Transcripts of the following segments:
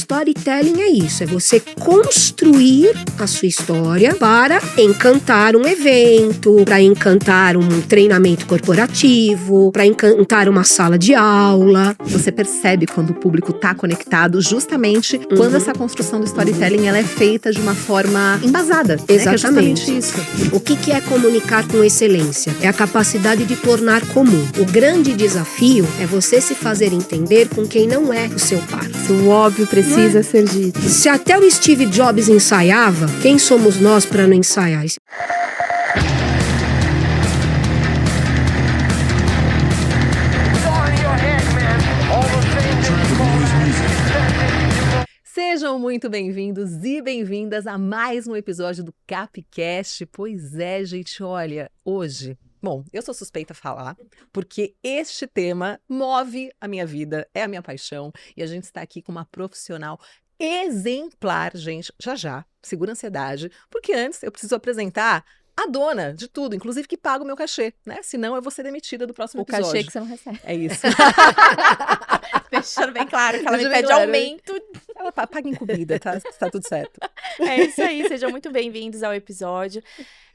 storytelling é isso, é você construir a sua história para encantar um evento, para encantar um treinamento corporativo, para encantar uma sala de aula. Você percebe quando o público está conectado justamente quando essa construção do storytelling ela é feita de uma forma embasada. Exatamente. Né? Que é justamente isso. O que é comunicar com excelência? É a capacidade de tornar comum. O grande desafio é você se fazer entender com quem não é o seu par. O óbvio precisa ser dito. Se até o Steve Jobs ensaiava, quem somos nós para não ensaiar? Sejam muito bem-vindos e bem-vindas a mais um episódio do Capcast. Pois é, gente, olha, hoje... Bom, eu sou suspeita a falar, porque este tema move a minha vida, é a minha paixão, e a gente está aqui com uma profissional exemplar, gente, já, segura a ansiedade, porque antes eu preciso apresentar a dona de tudo, inclusive que paga o meu cachê, né? Senão eu vou ser demitida do próximo episódio. O cachê que você não recebe. É isso. Deixando bem claro que ela me Deixa bem pede claro. aumento. Ela paga em comida, tá tudo certo. É isso aí, sejam muito bem-vindos ao episódio.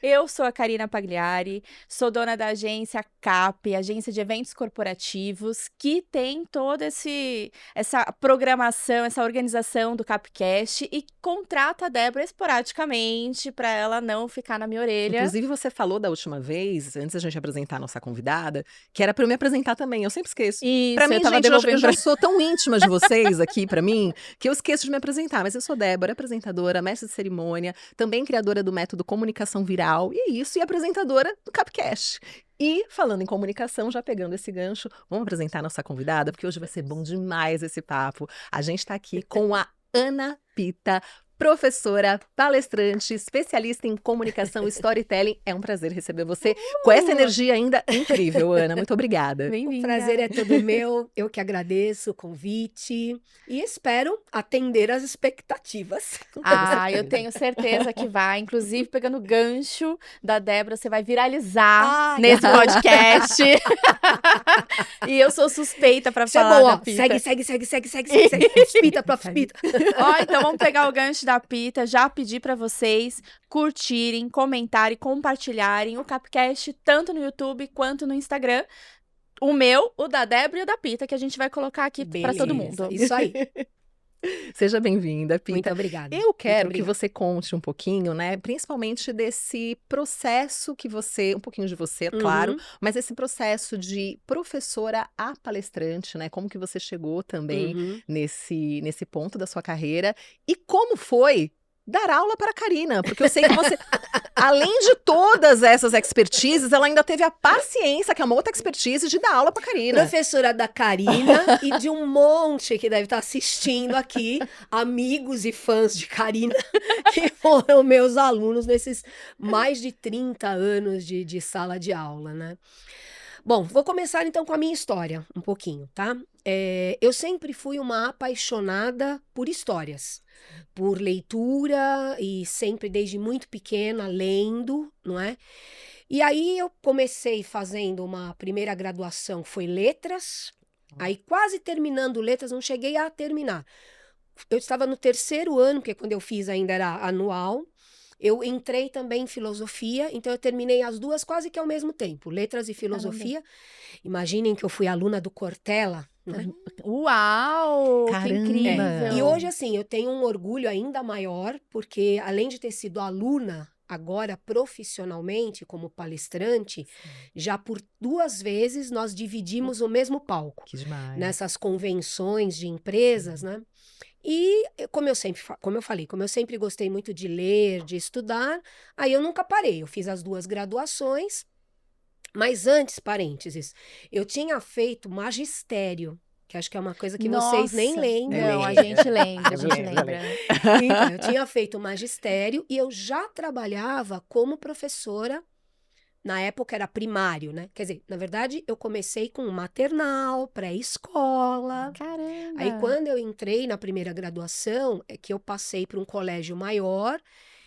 Eu sou a Karina Pagliari, sou dona da agência CAP, agência de eventos corporativos, que tem toda essa programação, essa organização do Capcast e contrata a Débora esporadicamente para ela não ficar na minha orelha. Inclusive, você falou da última vez, antes da gente apresentar a nossa convidada, que era para eu me apresentar também. Eu sempre esqueço. Isso, pra mim, eu tava gente, devolvendo eu já sou tão íntima de vocês aqui, pra mim, que eu esqueço de me apresentar. Mas eu sou Débora, apresentadora, mestre de cerimônia, também criadora do método Comunicação Viral, e é isso, e apresentadora do Capcast. E, falando em comunicação, já pegando esse gancho, vamos apresentar a nossa convidada, porque hoje vai ser bom demais esse papo. A gente tá aqui com a Ana Pita, professora, palestrante, especialista em comunicação e storytelling. É um prazer receber você com essa energia ainda incrível, Ana. Muito obrigada. Bem-vinda. O prazer é todo meu, eu que agradeço o convite e espero atender às expectativas. Eu tenho certeza que vai. Inclusive, pegando o gancho da Débora, você vai viralizar nesse podcast. E eu sou suspeita pra Isso é falar bom, da ó. Pita. Segue. Pita, prof. Pita. Ó, então vamos pegar o gancho da Pita, já pedir pra vocês curtirem, comentarem, compartilharem o Capcast tanto no YouTube quanto no Instagram. O meu, o da Débora e o da Pita, que a gente vai colocar aqui pra todo mundo. Isso aí. Seja bem-vinda, Pita. Muito obrigada. Eu quero que você conte um pouquinho, né, principalmente desse processo que você, um pouquinho de você, claro, mas esse processo de professora a palestrante, né, como que você chegou também nesse ponto da sua carreira e como foi dar aula para a Karina, porque eu sei que você, além de todas essas expertises, ela ainda teve a paciência, que é uma outra expertise, de dar aula para a Karina. Professora da Karina e de um monte que deve estar assistindo aqui, amigos e fãs de Karina, que foram meus alunos nesses mais de 30 anos de sala de aula, né? Bom, vou começar então com a minha história, um pouquinho, tá? Eu sempre fui uma apaixonada por histórias, por leitura e sempre desde muito pequena lendo, não é? E aí eu comecei fazendo uma primeira graduação, foi letras, aí quase terminando letras, não cheguei a terminar. Eu estava no terceiro ano, porque quando eu fiz ainda era anual. Eu entrei também em filosofia, então eu terminei as duas quase que ao mesmo tempo, letras e filosofia. Caramba. Imaginem que eu fui aluna do Cortella, né? Uau! Caramba. Que incrível! E hoje, assim, eu tenho um orgulho ainda maior, porque além de ter sido aluna, agora profissionalmente, como palestrante, já por 2 vezes nós dividimos o mesmo palco. Que demais. Nessas convenções de empresas, né? E como eu sempre gostei muito de ler, de estudar, aí eu nunca parei. Eu fiz as 2 graduações, mas antes, parênteses, eu tinha feito magistério, que acho que é uma coisa que vocês nem lembram. Não, a gente lembra, Então, eu tinha feito magistério e eu já trabalhava como professora. Na época era primário, né? Quer dizer, na verdade, eu comecei com maternal, pré-escola. Caramba! Aí, quando eu entrei na primeira graduação, é que eu passei para um colégio maior.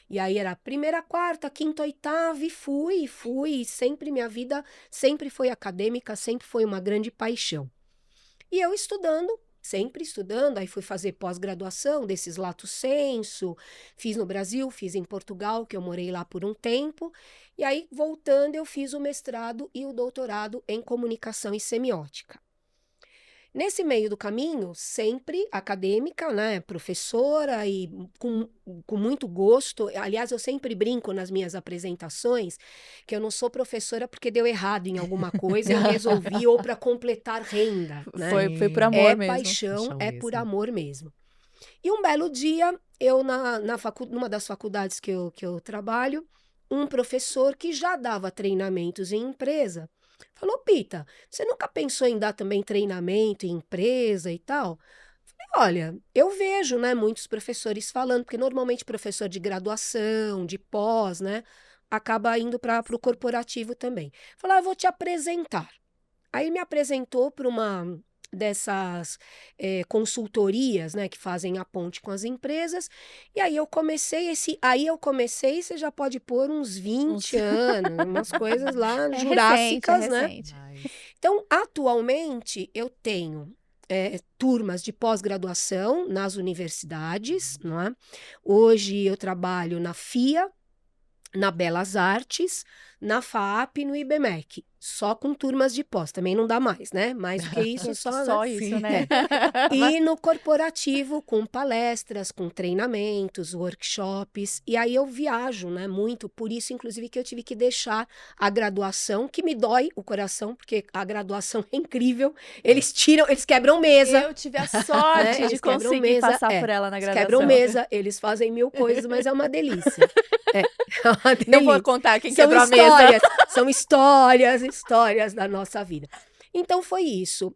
E aí era primeira, quarta, quinta, oitava, e fui. E sempre minha vida sempre foi acadêmica, sempre foi uma grande paixão. E eu estudando, sempre estudando, aí fui fazer pós-graduação desses lato sensu, fiz no Brasil, fiz em Portugal, que eu morei lá por um tempo, e aí, voltando, eu fiz o mestrado e o doutorado em comunicação e semiótica. Nesse meio do caminho, sempre acadêmica, né, professora e com muito gosto. Aliás, eu sempre brinco nas minhas apresentações que eu não sou professora porque deu errado em alguma coisa, eu resolvi ou para completar renda, né? Foi por amor É mesmo. paixão, é por mesmo. amor mesmo. E um belo dia, eu numa das faculdades que eu trabalho, um professor que já dava treinamentos em empresa, falou: Pita, você nunca pensou em dar também treinamento em empresa e tal? Falei: olha, eu vejo, né, muitos professores falando, porque normalmente professor de graduação, de pós, né, acaba indo para o corporativo também. Falei: eu vou te apresentar. Aí me apresentou para uma dessas consultorias, né, que fazem a ponte com as empresas, e aí eu comecei, você já pode pôr uns 20 anos, umas coisas lá jurássicas, né? Recente. Então, atualmente, eu tenho turmas de pós-graduação nas universidades, não é? Hoje eu trabalho na FIA, na Belas Artes, na FAAP e no IBMEC. Só com turmas de pós, também não dá mais, né? Mais do que isso, Só né? isso, Sim. né? E no corporativo, com palestras, com treinamentos, workshops. E aí eu viajo, né? Muito. Por isso, inclusive, que eu tive que deixar a graduação, que me dói o coração, porque a graduação é incrível. Eles quebram mesa. Eu tive a sorte Eles de quebram conseguir mesa, passar por ela na Eles graduação. quebram mesa, eles fazem 1000 coisas, mas é uma delícia. É uma delícia. Não vou contar quem São quebrou a mesa. histórias, são histórias da nossa vida. Então foi isso,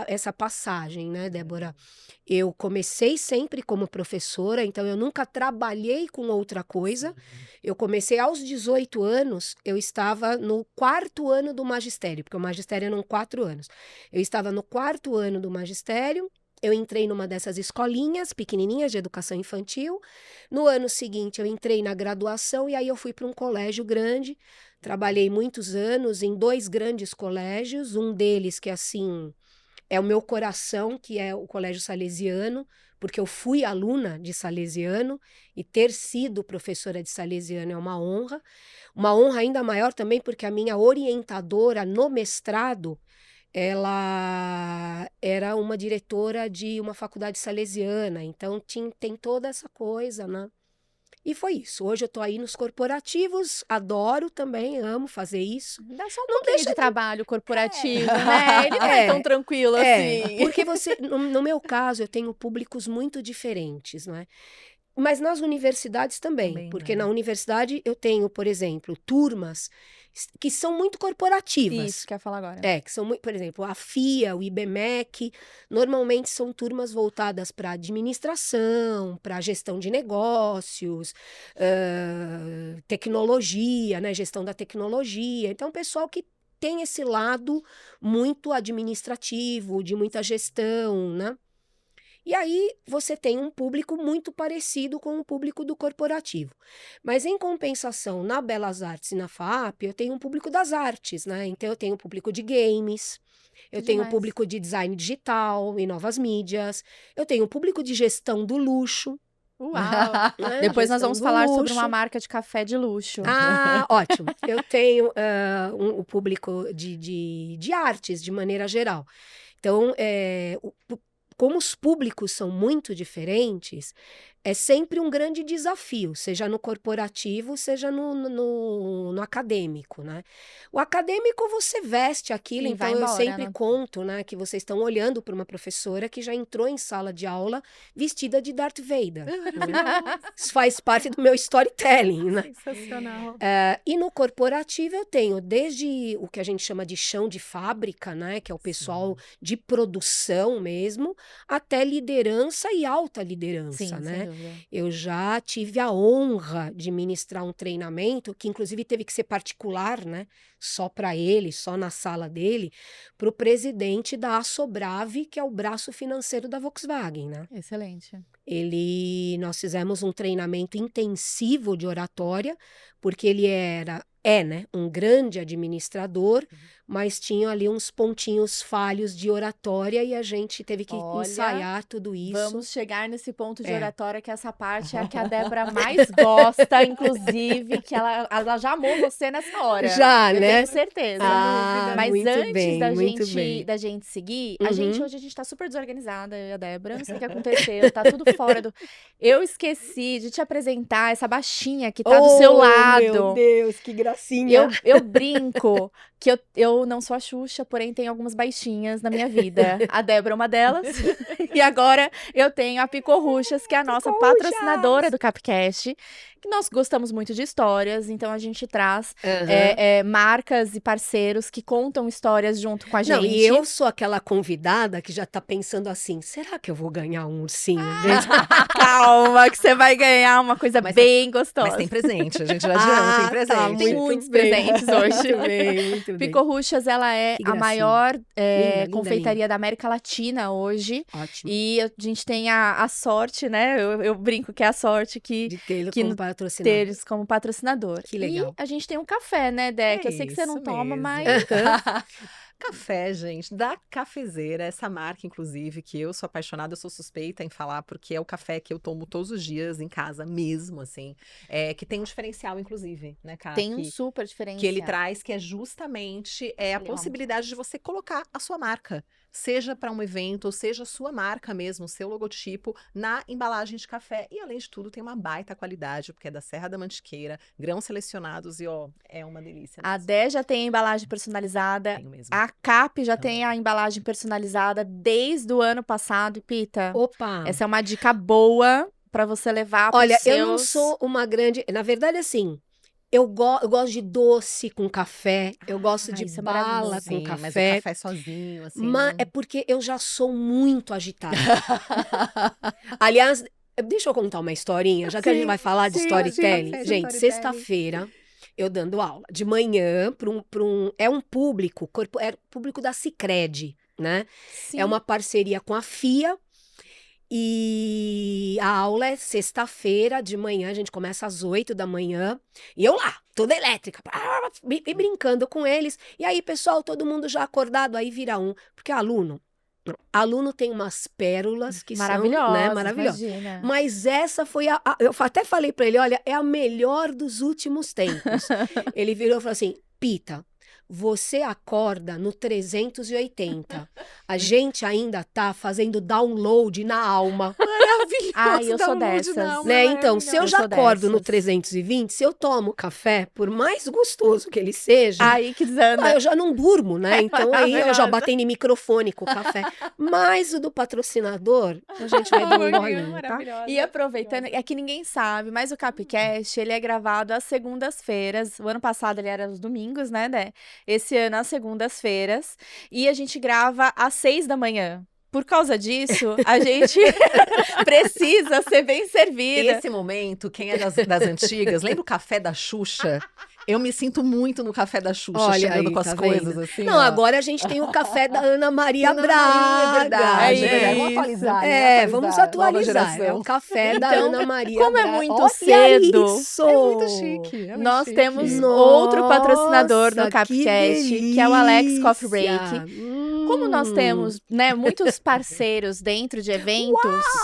essa passagem, né, Débora? Eu comecei sempre como professora, então eu nunca trabalhei com outra coisa. Eu comecei aos 18 anos, eu estava no 4º ano do magistério, porque o magistério eram 4 anos. Eu estava no 4º ano do magistério. Eu entrei numa dessas escolinhas pequenininhas de educação infantil. No ano seguinte, eu entrei na graduação e aí eu fui para um colégio grande. Trabalhei muitos anos em 2 grandes colégios. Um deles que, assim, é o meu coração, que é o Colégio Salesiano, porque eu fui aluna de Salesiano e ter sido professora de Salesiano é uma honra. Uma honra ainda maior também porque a minha orientadora no mestrado, ela era uma diretora de uma faculdade salesiana, então tem toda essa coisa, né? E foi isso. Hoje eu tô aí nos corporativos, adoro também, amo fazer isso. Dá só um Não pouquinho deixa de de- trabalho corporativo, né? Ele não é É, tão tranquilo assim. Porque no meu caso, eu tenho públicos muito diferentes, não é? Mas nas universidades também, Também, porque né? na universidade eu tenho, por exemplo, turmas que são muito corporativas. Isso, quer falar agora. Que são muito, por exemplo, a FIA, o IBMEC, normalmente são turmas voltadas para administração, para gestão de negócios, tecnologia, né, gestão da tecnologia. Então, pessoal que tem esse lado muito administrativo, de muita gestão, né? E aí você tem um público muito parecido com o público do corporativo. Mas em compensação, na Belas Artes e na FAAP, eu tenho um público das artes, né? Então eu tenho um público de games, eu tenho um Demais. público de design digital e novas mídias, eu tenho um público de gestão do luxo. Uau! Né? Depois nós Gestão vamos do falar sobre luxo. uma marca de café de luxo. Ah, ótimo. Eu tenho um público de artes, de maneira geral. Então, como os públicos são muito diferentes, é sempre um grande desafio, seja no corporativo, seja no acadêmico, né? O acadêmico você veste aquilo, E então vai eu embora, sempre né? conto, né, que vocês estão olhando para uma professora que já entrou em sala de aula vestida de Darth Vader. Né? Isso faz parte do meu storytelling, né? Sensacional. E no corporativo eu tenho desde o que a gente chama de chão de fábrica, né, que é o pessoal de produção mesmo, até liderança e alta liderança, Sim, né? sem dúvida. Eu já tive a honra de ministrar um treinamento que inclusive teve que ser particular, né? Só para ele, só na sala dele, para o presidente da Assobrave, que é o braço financeiro da Volkswagen, né? Excelente. Nós fizemos um treinamento intensivo de oratória, porque ele é né, um grande administrador, mas tinha ali uns pontinhos falhos de oratória e a gente teve que Olha, ensaiar tudo isso. Vamos chegar nesse ponto de É. oratória, que essa parte é a que a Débora mais gosta, inclusive, que ela já amou você nessa hora. Já, eu né? tenho certeza. Ah, Mas muito antes bem, da muito bem. gente seguir, Uhum. hoje a gente tá super desorganizada, eu e a Débora, não sei o que aconteceu, tá tudo fora do... Eu esqueci de te apresentar essa baixinha que tá do seu Oh, lado. meu Deus, que gracinha. Eu brinco que eu não sou a Xuxa, porém tenho algumas baixinhas na minha vida. A Débora é uma delas. E agora eu tenho a Picorruchas, que é a nossa patrocinadora do Capcast. Que nós gostamos muito de histórias, então a gente traz Aham. marcas e parceiros que contam histórias junto com a gente. Não, e eu sou aquela convidada que já tá pensando assim, será que eu vou ganhar um ursinho desse? Calma, que você vai ganhar uma coisa Mas bem gostosa. Mas tem presente, a gente já adianta, tem presente. tá, Tem muito muitos bem. presentes hoje. Muito bem, muito bem. Picorruchas, ela é Que a gracinha. maior Linda, linda, confeitaria da América Latina hoje. Ótimo. E a gente tem a sorte, né? Eu brinco que é a sorte De tê-lo que como no- patrocinador. ter eles como patrocinador. Que legal. E a gente tem um café, né, Dé? Que eu sei que você não isso toma, mesmo. mas... Café, gente, da Cafezeira, essa marca, inclusive, que eu sou apaixonada, eu sou suspeita em falar, porque é o café que eu tomo todos os dias em casa mesmo, assim, que tem um diferencial, inclusive, né, Cá? Tem um super diferencial. Que ele traz, que é justamente a Legal. possibilidade de você colocar a sua marca, seja para um evento, ou seja a sua marca mesmo, o seu logotipo, na embalagem de café. E, além de tudo, tem uma baita qualidade, porque é da Serra da Mantiqueira, grãos selecionados e, ó, é uma delícia A mesmo. Dé já tem a embalagem personalizada. Tenho mesmo. A Cap já Também. tem a embalagem personalizada desde o ano passado. E, Pita, Opa! essa é uma dica boa pra você levar pros Olha, seus... eu não sou uma grande... Na verdade, assim, eu gosto de doce com café, eu gosto de isso é bala maravilhoso. com Sim, mas o café. café sozinho, assim. Mas não- é porque eu já sou muito agitada. Aliás, deixa eu contar uma historinha, já que a gente Sim, vai falar de sim, storytelling. sim, Gente, storytelling. sexta-feira, eu dando aula. De manhã, é um público, é público da Sicredi, né? Sim. É uma parceria com a FIA. E a aula é sexta-feira de manhã, a gente começa às 8 da manhã. E eu lá, toda elétrica, e brincando com eles. E aí, pessoal, todo mundo já acordado, aí vira um. Porque aluno tem umas pérolas que Maravilhosa, são, né, maravilhosas. imagina. Mas essa foi eu até falei pra ele, olha, é a melhor dos últimos tempos. Ele virou e falou assim, Pita, você acorda no 380. A gente ainda tá fazendo download na alma. Maravilhoso! Ai, eu sou download dessas. na alma, Né? Então, se eu Eu já sou acordo no dessas. 320, se eu tomo café, por mais gostoso que ele seja, Aí que desanda. eu já não durmo, né? Então aí eu já Maravilhosa. batei no microfone com o café. Mas o do patrocinador, a gente vai dar um golinho, tá? E aproveitando, é que ninguém sabe, mas o Capcast, ele é gravado às segundas-feiras. O ano passado ele era aos domingos, né, Dé? Esse ano às segundas-feiras. E a gente grava às 6 da manhã. Por causa disso, a gente precisa ser bem servida. Esse momento, quem é das antigas, lembra o café da Xuxa? Eu me sinto muito no café da Xuxa, Olha chegando aí, com as tá coisas vendo? assim. Não, ó. agora a gente tem o café da Ana Maria Ana Braga. Maria, é verdade, É é verdade. Vamos isso. atualizar, É, né? vamos Atualizar, nova atualizar. É geração. o café da Então, Ana Maria como é Braga. muito Olha cedo, isso! É muito chique. É muito Nós chique. temos outro papatrocinador no Nossa, Capcast, que que é o Alex Coffee Break. delícia! Como nós temos, né, muitos parceiros dentro de eventos,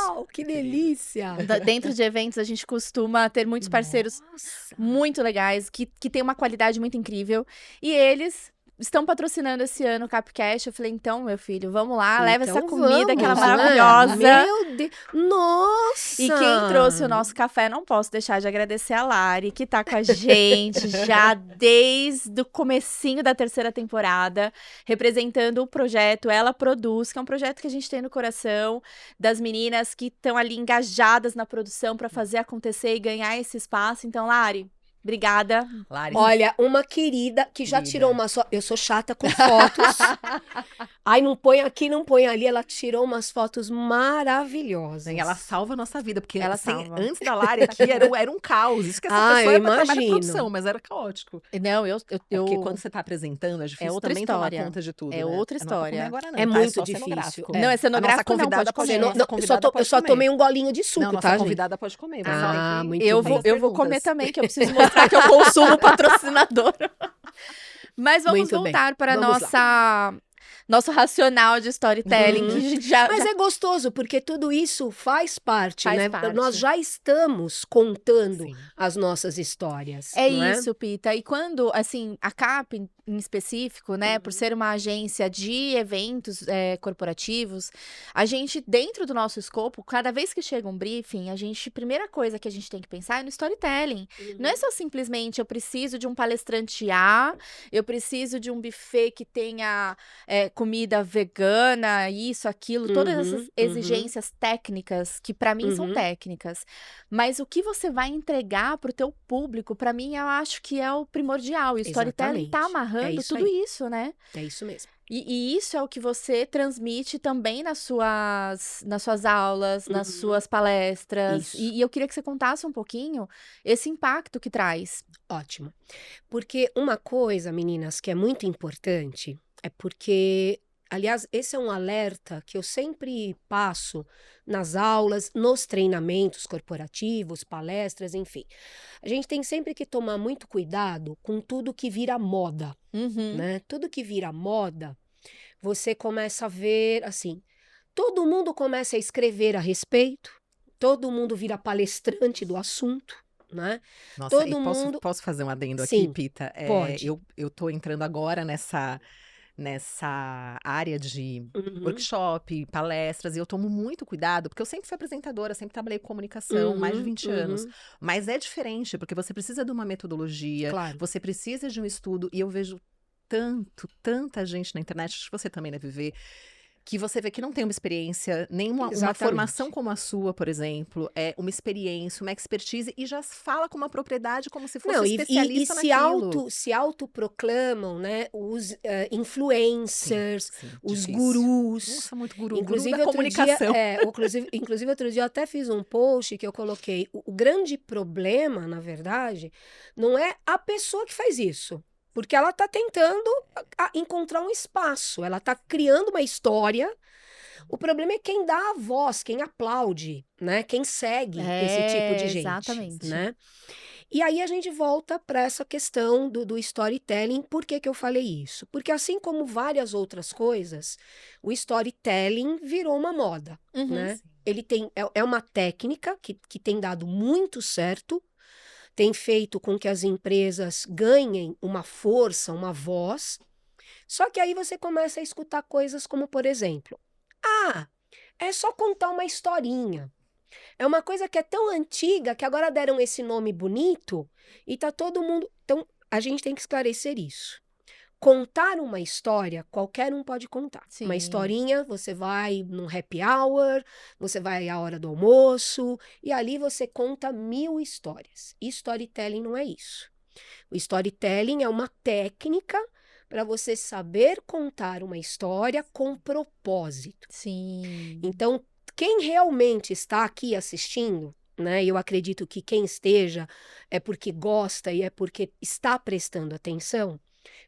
Uau, que delícia! dentro de eventos a gente costuma ter muitos parceiros Nossa. muito legais, que tem uma qualidade muito incrível. E eles estão patrocinando esse ano o Capcast. Eu falei, então, meu filho, vamos lá, leva essa Então comida que ela é vamos, né? maravilhosa. Meu Deus! Nossa! E quem trouxe o nosso café, não posso deixar de agradecer a Lari, que tá com a gente já desde o comecinho da terceira temporada, representando o projeto Ela Produz, que é um projeto que a gente tem no coração, das meninas que estão ali engajadas na produção para fazer acontecer e ganhar esse espaço. Então, Lari, obrigada. Lari, Olha, uma querida que já Querida. tirou uma foto. Eu sou chata com fotos. Ai, não põe aqui, não põe ali. Ela tirou umas fotos maravilhosas. ela salva a nossa vida, porque Ela assim, salva. antes da Lari aqui era um caos. Isso que essa Ah, pessoa eu é pra trabalhar na imagino. produção, mas era caótico. Não, É porque quando você tá apresentando, é difícil outra também história. tomar conta de tudo, É né? outra Não é pra comer história. agora, não, É tá? muito só difícil. cenográfico. Não, é A nossa cenográfico, não convidada pode pode comer. comer. Não, Nossa convidada eu pode só comer. tomei um golinho de suco, Não, nossa tá, gente? convidada pode comer. Você Ah, tem que muito Eu bem. vou comer também, que eu preciso mostrar mostrar que eu consumo patrocinador. Mas vamos Muito bem. voltar para Vamos nosso racional de storytelling, que a gente Mas é gostoso, porque tudo isso faz parte, Faz né? parte. Nós já estamos contando Sim. as nossas histórias, É não isso, Pita. E quando, assim, a CAP em específico, né, por ser uma agência de eventos corporativos, a gente, dentro do nosso escopo, cada vez que chega um briefing, primeira coisa que a gente tem que pensar é no storytelling. Não é só simplesmente eu preciso de um palestrante A, eu preciso de um buffet que tenha comida vegana, isso, aquilo, todas essas exigências técnicas, que pra mim são técnicas. Mas o que você vai entregar pro teu público, pra mim, eu acho que é o primordial. E o storytelling tá Exatamente. amarrando É isso tudo aí. isso, né? É isso mesmo. E isso é o que você transmite também nas suas aulas, nas suas palestras. Isso. E eu queria que você contasse um pouquinho esse impacto que traz. Ótimo. Porque uma coisa, meninas, que é muito importante é porque, aliás, esse é um alerta que eu sempre passo nas aulas, nos treinamentos corporativos, palestras, enfim. A gente tem sempre que tomar muito cuidado com tudo que vira moda, né? Tudo que vira moda, você começa a ver, assim, todo mundo começa a escrever a respeito, todo mundo vira palestrante do assunto, né? Nossa, Todo e mundo... posso fazer um adendo aqui, Sim, Pita? pode. Eu tô entrando agora nessa área de workshop, palestras, e eu tomo muito cuidado, porque eu sempre fui apresentadora, sempre trabalhei com comunicação, mais de 20 anos. Mas é diferente, porque você precisa de uma metodologia, Claro. você precisa de um estudo, e eu vejo tanta gente na internet, acho que você também deve ver, que você vê que não tem uma experiência, uma Exatamente. formação como a sua, por exemplo, uma experiência, uma expertise, e já fala com uma propriedade como se fosse Não, especialista se naquilo. se autoproclamam, né, os influencers, Sim, os difícil. gurus. Nossa, muito guru Inclusive, da comunicação. inclusive, outro dia eu até fiz um post que eu coloquei. O grande problema, na verdade, não é a pessoa que faz isso. Porque ela está tentando encontrar um espaço, ela está criando uma história. O problema é quem dá a voz, quem aplaude, né? Quem segue esse tipo de gente, Exatamente. né? E aí a gente volta para essa questão do storytelling. Por que que eu falei isso? Porque assim como várias outras coisas, o storytelling virou uma moda, né? Ele tem, é uma técnica que tem dado muito certo, tem feito com que as empresas ganhem uma força, uma voz. Só que aí você começa a escutar coisas como, por exemplo, é só contar uma historinha. É uma coisa que é tão antiga que agora deram esse nome bonito e tá todo mundo... Então, a gente tem que esclarecer isso. Contar uma história, qualquer um pode contar. Sim. Uma historinha, você vai num happy hour, você vai à hora do almoço, e ali você conta 1000 histórias. Storytelling não é isso. O storytelling é uma técnica para você saber contar uma história com propósito. Sim. Então, quem realmente está aqui assistindo, né? Eu acredito que quem esteja é porque gosta e é porque está prestando atenção,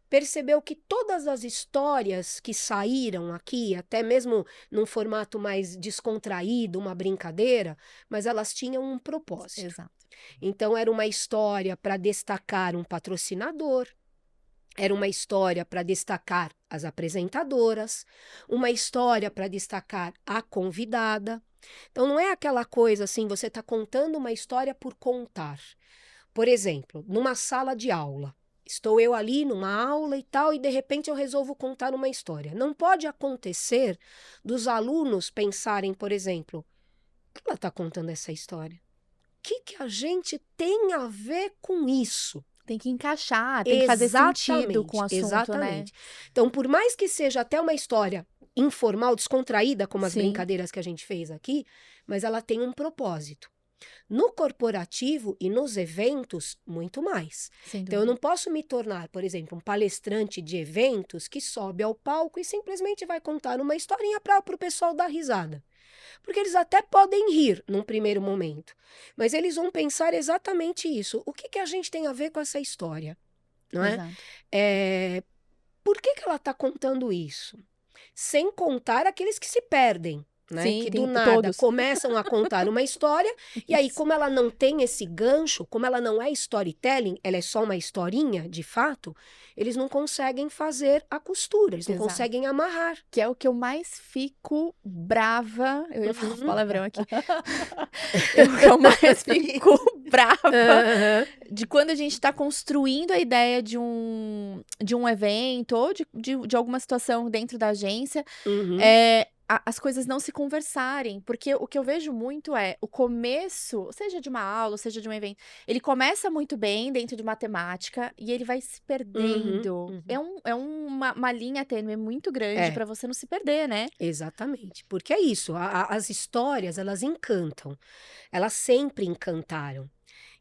percebeu que todas as histórias que saíram aqui, até mesmo num formato mais descontraído, uma brincadeira, mas elas tinham um propósito. Exato. Então, era uma história para destacar um patrocinador, era uma história para destacar as apresentadoras, uma história para destacar a convidada. Então, não é aquela coisa assim, você está contando uma história por contar. Por exemplo, numa sala de aula. Estou eu ali numa aula e tal, e de repente eu resolvo contar uma história. Não pode acontecer dos alunos pensarem, por exemplo, por que ela está contando essa história? O que a gente tem a ver com isso? Tem que encaixar, tem que fazer sentido com o assunto, exatamente. né? Então, por mais que seja até uma história informal, descontraída, como as Sim. brincadeiras que a gente fez aqui, mas ela tem um propósito. No corporativo e nos eventos, muito mais. Sem Então, eu dúvida. não posso me tornar, por exemplo, um palestrante de eventos que sobe ao palco e simplesmente vai contar uma historinha para o pessoal dar risada. Porque eles até podem rir num primeiro momento, mas eles vão pensar exatamente isso. O que a gente tem a ver com essa história? Não é? Exato. Por que ela está contando isso? Sem contar aqueles que se perdem. né? Sim, Que tem do nada todos. começam a contar uma história, e aí, como ela não tem esse gancho, como ela não é storytelling, ela é só uma historinha, de fato, eles não conseguem fazer a costura, eles não Exato. conseguem amarrar. Que é o que eu mais fico brava. Eu ia falar um palavrão aqui. É o que eu mais fico brava Aham. de quando a gente está construindo a ideia de um evento ou de alguma situação dentro da agência, Uhum. as coisas não se conversarem. Porque o que eu vejo muito é o começo, seja de uma aula, seja de um evento, ele começa muito bem dentro de uma temática e ele vai se perdendo. uhum. É uma linha tênue muito grande É. para você não se perder, né? Exatamente, porque é isso, as histórias, elas encantam, elas sempre encantaram.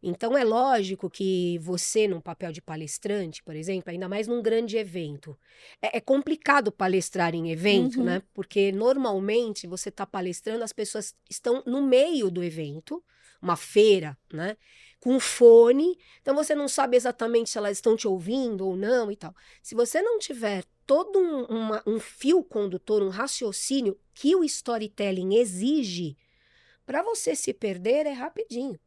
Então é lógico que você, num papel de palestrante, por exemplo, ainda mais num grande evento, é complicado palestrar em evento, Uhum. né? Porque normalmente você está palestrando, as pessoas estão no meio do evento, uma feira, né? Com fone, então você não sabe exatamente se elas estão te ouvindo ou não e tal. Se você não tiver todo um fio condutor, um raciocínio que o storytelling exige, para você se perder é rapidinho.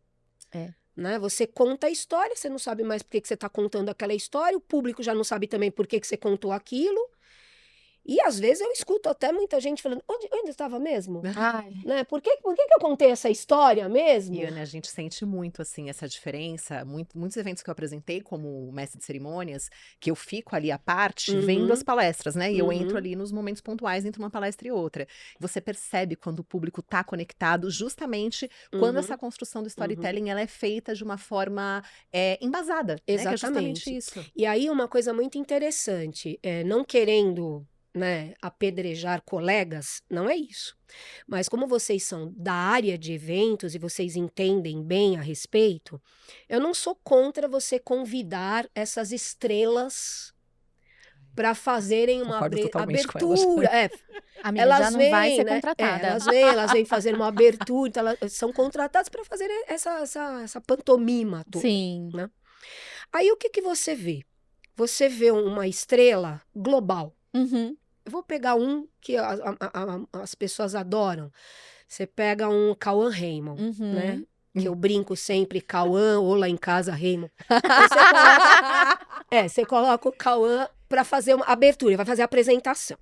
É. Né? Você conta a história, você não sabe mais por que você está contando aquela história, o público já não sabe também por que você contou aquilo. E às vezes eu escuto até muita gente falando, onde estava mesmo? Ai, Né? Por que eu contei essa história mesmo? E, Ana, a gente sente muito, assim, essa diferença. Muitos eventos que eu apresentei como mestre de cerimônias, que eu fico ali à parte, vendo as palestras, né? E eu entro ali nos momentos pontuais entre uma palestra e outra. Você percebe quando o público tá conectado, justamente quando essa construção do storytelling, ela é feita de uma forma embasada, né? Que é justamente Exatamente. isso. E aí uma coisa muito interessante, não querendo, né, apedrejar colegas, não é isso. Mas como vocês são da área de eventos e vocês entendem bem a respeito, eu não sou contra você convidar essas estrelas para fazerem uma Concordo totalmente com elas. abertura. amiga, já Elas não vai vêm, ser né? contratada. Elas vêm fazer uma abertura, então elas são contratadas para fazer essa pantomima toda. Sim. Né? Aí o que você vê? Você vê uma estrela global. Uhum. Eu vou pegar um que as pessoas adoram. Você pega um Cauã Raymond, Uhum. né? Que eu brinco sempre, Cauã, ou lá em casa, Raymond. Você coloca o Cauã para fazer uma abertura, ele vai fazer a apresentação.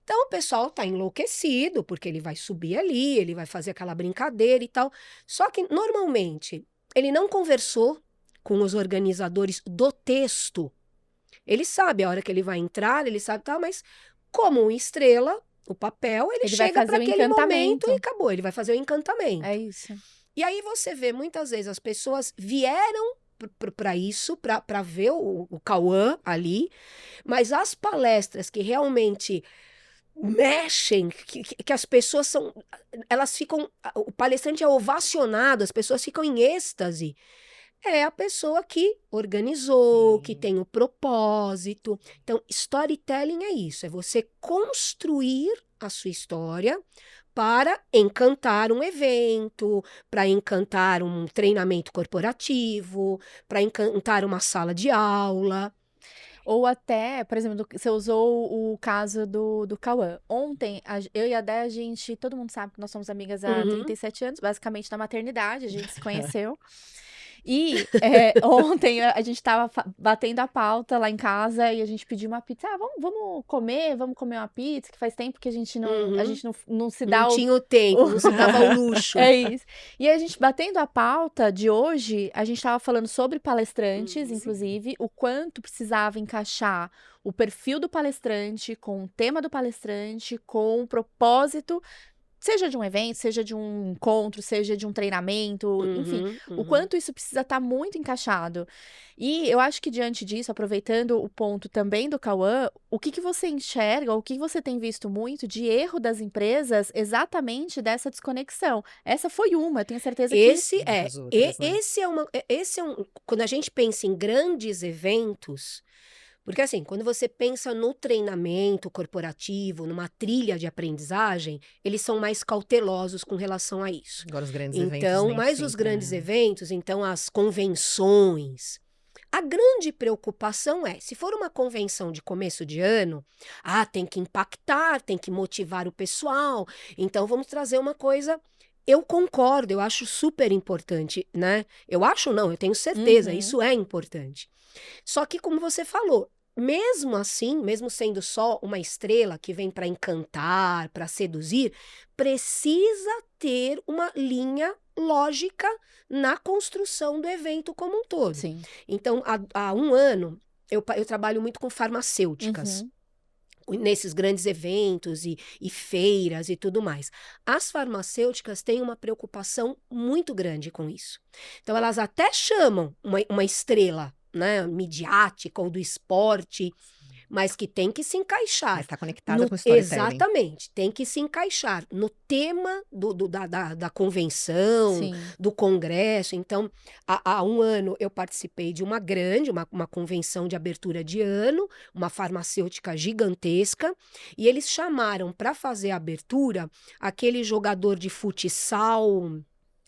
Então o pessoal tá enlouquecido, porque ele vai subir ali, ele vai fazer aquela brincadeira e tal. Só que, normalmente, ele não conversou com os organizadores do texto. Ele sabe a hora que ele vai entrar, ele sabe tal, mas como uma estrela, o papel, ele Ele vai chega fazer para o aquele encantamento. momento e acabou, ele vai fazer o encantamento. É isso. E aí você vê, muitas vezes, as pessoas vieram para isso, para ver o Cauã ali, mas as palestras que realmente mexem, que as pessoas são, elas ficam, o palestrante é ovacionado, as pessoas ficam em êxtase, é a pessoa que organizou, Sim. que tem o propósito. Então, storytelling é isso, é você construir a sua história para encantar um evento, para encantar um treinamento corporativo, para encantar uma sala de aula. Ou até, por exemplo, você usou o caso do Cauã. Ontem, eu e a Dé, todo mundo sabe que nós somos amigas há 37 anos, basicamente na maternidade, a gente se conheceu. E ontem a gente tava batendo a pauta lá em casa e a gente pediu uma pizza. Vamos comer uma pizza, que faz tempo que a gente não se dá Não tinha o tempo, não se dava o luxo. É isso. E a gente batendo a pauta de hoje, a gente tava falando sobre palestrantes, inclusive, o quanto precisava encaixar o perfil do palestrante com o tema do palestrante, com o propósito, seja de um evento, seja de um encontro, seja de um treinamento, enfim, o quanto isso precisa estar muito encaixado. E eu acho que diante disso, aproveitando o ponto também do Cauã, o que você enxerga, o que você tem visto muito de erro das empresas exatamente dessa desconexão? Essa foi uma, eu tenho certeza que... Muitas outras, né? Esse é um, quando a gente pensa em grandes eventos, porque assim, quando você pensa no treinamento corporativo, numa trilha de aprendizagem, eles são mais cautelosos com relação a isso. Agora os grandes eventos Então, nem mais os sempre, grandes né? eventos, então as convenções, A grande preocupação é, se for uma convenção de começo de ano, tem que impactar, tem que motivar o pessoal, então vamos trazer uma coisa. Eu concordo, eu acho super importante, né? Eu acho não, eu tenho certeza, isso é importante. Só que, como você falou, mesmo assim, mesmo sendo só uma estrela que vem para encantar, para seduzir, precisa ter uma linha lógica na construção do evento como um todo. Sim. Então, há um ano, eu trabalho muito com farmacêuticas. Nesses grandes eventos e feiras e tudo mais. As farmacêuticas têm uma preocupação muito grande com isso. Então, elas até chamam uma estrela, né, midiática ou do esporte, mas que tem que se encaixar. Mas está conectada com o storytelling. Exatamente, tem que se encaixar no tema da convenção, Sim. do congresso. Então, há um ano eu participei de uma convenção de abertura de ano, uma farmacêutica gigantesca, e eles chamaram para fazer a abertura aquele jogador de futsal.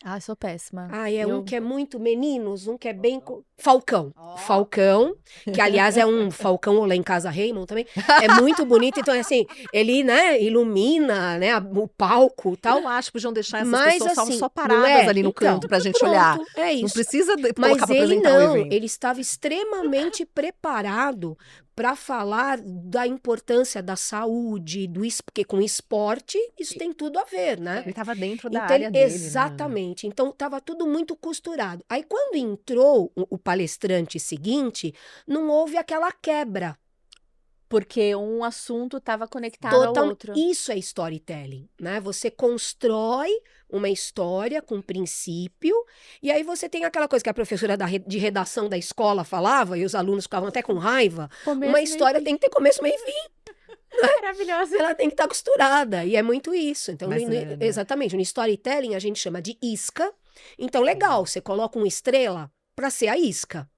Ah, sou péssima. Um que é muito meninos, um que é bem... Falcão. Falcão, que aliás é um Falcão lá em Casa Raymond também. É muito bonito, então assim, ele, né, ilumina, né, o palco e tal. Eu acho que podiam deixar essas Mas, pessoas assim, só não paradas é? ali no Então, canto pra gente pronto, olhar. é isso. Não precisa Mas colocar pra ele apresentar o não, evento. ele estava extremamente preparado para falar da importância da saúde, porque com esporte isso tem tudo a ver, né? Ele estava dentro da Então, área dele, né? exatamente. Então, estava tudo muito costurado. Aí, quando entrou o palestrante seguinte, não houve aquela quebra. Porque um assunto estava conectado ao outro. Isso é storytelling, né? Você constrói uma história com princípio, e aí você tem aquela coisa que a professora de redação da escola falava, e os alunos ficavam até com raiva. Uma história tem que ter começo, meio e fim. Maravilhosa. Ela tem que estar costurada, e é muito isso. Então, Né? exatamente, no storytelling a gente chama de isca. Então, legal, você coloca uma estrela para ser a isca.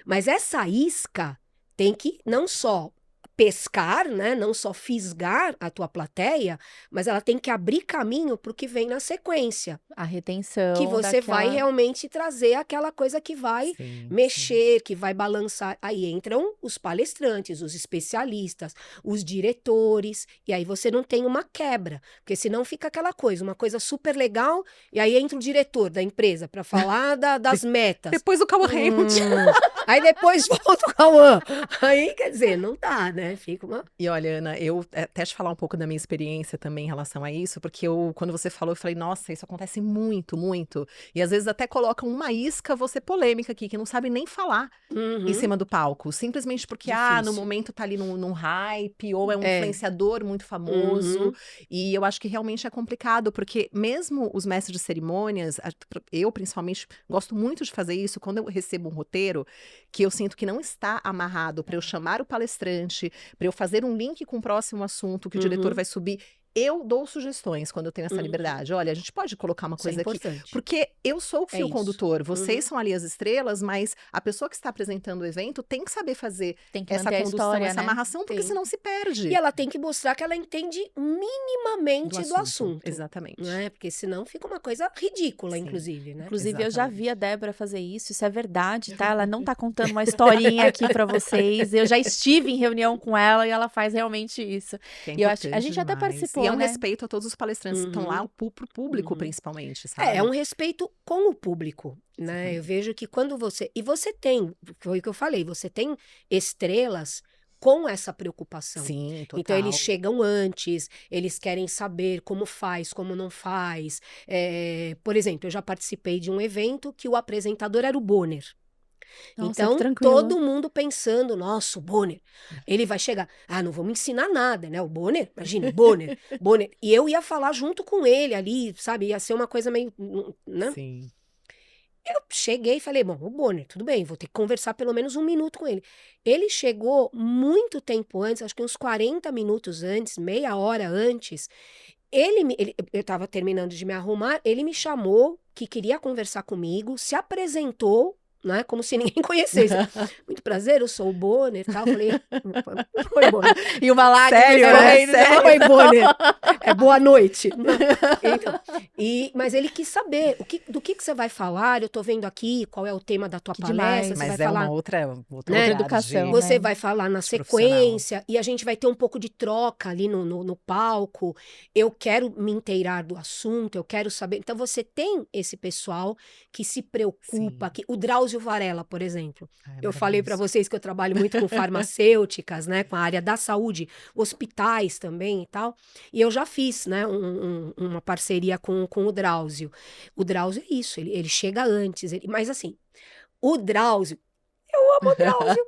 Mas essa isca tem que não só pescar, né, não só fisgar a tua plateia, mas ela tem que abrir caminho para o que vem na sequência. A retenção. Que você vai realmente trazer aquela coisa que vai mexer, que vai balançar. Aí entram os palestrantes, os especialistas, os diretores, e aí você não tem uma quebra, porque senão fica aquela coisa, uma coisa super legal, e aí entra o diretor da empresa para falar das metas. Depois o Cauã Raymond. Aí depois volta o Cauã. Aí, quer dizer, não dá, né? Fica uma... E olha, Ana, eu até te falar um pouco da minha experiência também em relação a isso, porque quando você falou, eu falei, nossa, isso acontece muito, muito. E às vezes até colocam uma isca, você polêmica aqui, que não sabe nem falar em cima do palco. Simplesmente porque, no momento tá ali num hype, ou é um influenciador muito famoso. E eu acho que realmente é complicado, porque mesmo os mestres de cerimônias, eu principalmente gosto muito de fazer isso, quando eu recebo um roteiro, que eu sinto que não está amarrado para eu chamar o palestrante, para eu fazer um link com o próximo assunto que o diretor vai subir. Eu dou sugestões quando eu tenho essa liberdade. Olha, a gente pode colocar uma coisa aqui. Porque eu sou o fio condutor. Vocês são ali as estrelas, mas a pessoa que está apresentando o evento tem que saber fazer essa condução, essa amarração, porque senão se perde. E ela tem que mostrar que ela entende minimamente do assunto. Exatamente. Né? Porque senão fica uma coisa ridícula, inclusive. Né? Inclusive, eu já vi a Débora fazer isso é verdade, tá? Ela não tá contando uma historinha aqui pra vocês. Eu já estive em reunião com ela e ela faz realmente isso. E eu acho, a gente até participou. E é um respeito a todos os palestrantes que estão lá, pro público principalmente, sabe? É um respeito com o público, né? Eu vejo que quando você... E você tem, foi o que eu falei, você tem estrelas com essa preocupação. Sim, total. Então, eles chegam antes, eles querem saber como faz, como não faz. Por exemplo, eu já participei de um evento que o apresentador era o Bonner. Nossa, então, todo mundo pensando, nossa, o Bonner, ele vai chegar, não vamos ensinar nada, né, o Bonner, imagina, Bonner, e eu ia falar junto com ele ali, sabe, ia ser uma coisa meio, né? Sim. Eu cheguei e falei, bom, o Bonner, tudo bem, vou ter que conversar pelo menos 1 minuto com ele. Ele chegou muito tempo antes, acho que uns 40 minutos antes, meia hora antes, eu estava terminando de me arrumar, ele me chamou, que queria conversar comigo, se apresentou, né? Como se ninguém conhecesse. Muito prazer, eu sou o Bonner e tal. Eu falei, oi, Bonner. E uma lágrima Sério, escorrendo. sério? Oi, Bonner. É boa noite. Então, mas ele quis saber do que você vai falar. Eu tô vendo aqui qual é o tema da tua Que palestra. demais. Você Mas vai é falar, uma outra né? olhar educação, de- né? você vai falar na sequência e a gente vai ter um pouco de troca ali no palco. Eu quero me inteirar do assunto, eu quero saber. Então, você tem esse pessoal que se preocupa. Sim. O Drauzio Varela, por exemplo. Ai, Eu falei para maravilhoso. vocês que eu trabalho muito com farmacêuticas, né? Com a área da saúde, hospitais também e tal. E eu já fiz, né? Uma parceria com o Drauzio. O Drauzio é isso, ele chega antes. Mas assim, o Drauzio, eu amo o Drauzio.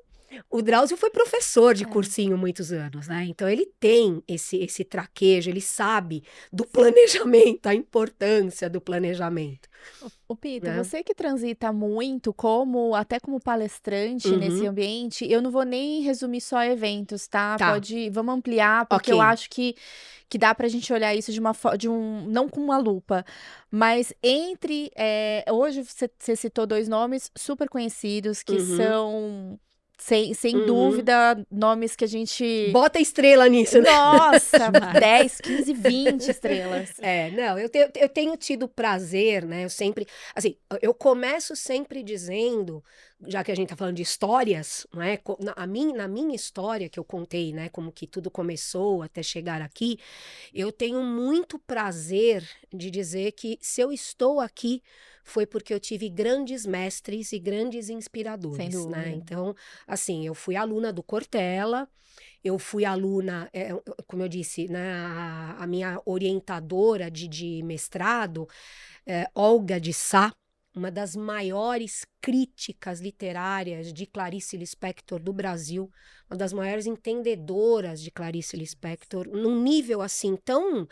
O Drauzio foi professor de cursinho muitos anos, né? Então ele tem esse traquejo, ele sabe do planejamento, a importância do planejamento. Ô, Pita, Né? você que transita muito, até como palestrante nesse Uhum. ambiente, eu não vou nem resumir só eventos, tá? Tá. Vamos ampliar, porque eu Ok. acho que dá pra gente olhar isso não com uma lupa, mas hoje você citou dois nomes super conhecidos, que Uhum. são, sem Uhum. dúvida, nomes que a gente... Bota estrela nisso, né? Nossa, 10, 15, 20 estrelas. Não, eu tenho tido prazer, né? Eu sempre, assim, eu começo sempre dizendo, já que a gente tá falando de histórias, não é? Na minha história que eu contei, né? Como que tudo começou até chegar aqui, eu tenho muito prazer de dizer que se eu estou aqui foi porque eu tive grandes mestres e grandes inspiradores, Sem dúvida. né? Então, assim, eu fui aluna do Cortella. Eu fui aluna, como eu disse, né, a minha orientadora de mestrado, Olga de Sá, uma das maiores críticas literárias de Clarice Lispector do Brasil, uma das maiores entendedoras de Clarice Lispector, num nível assim tão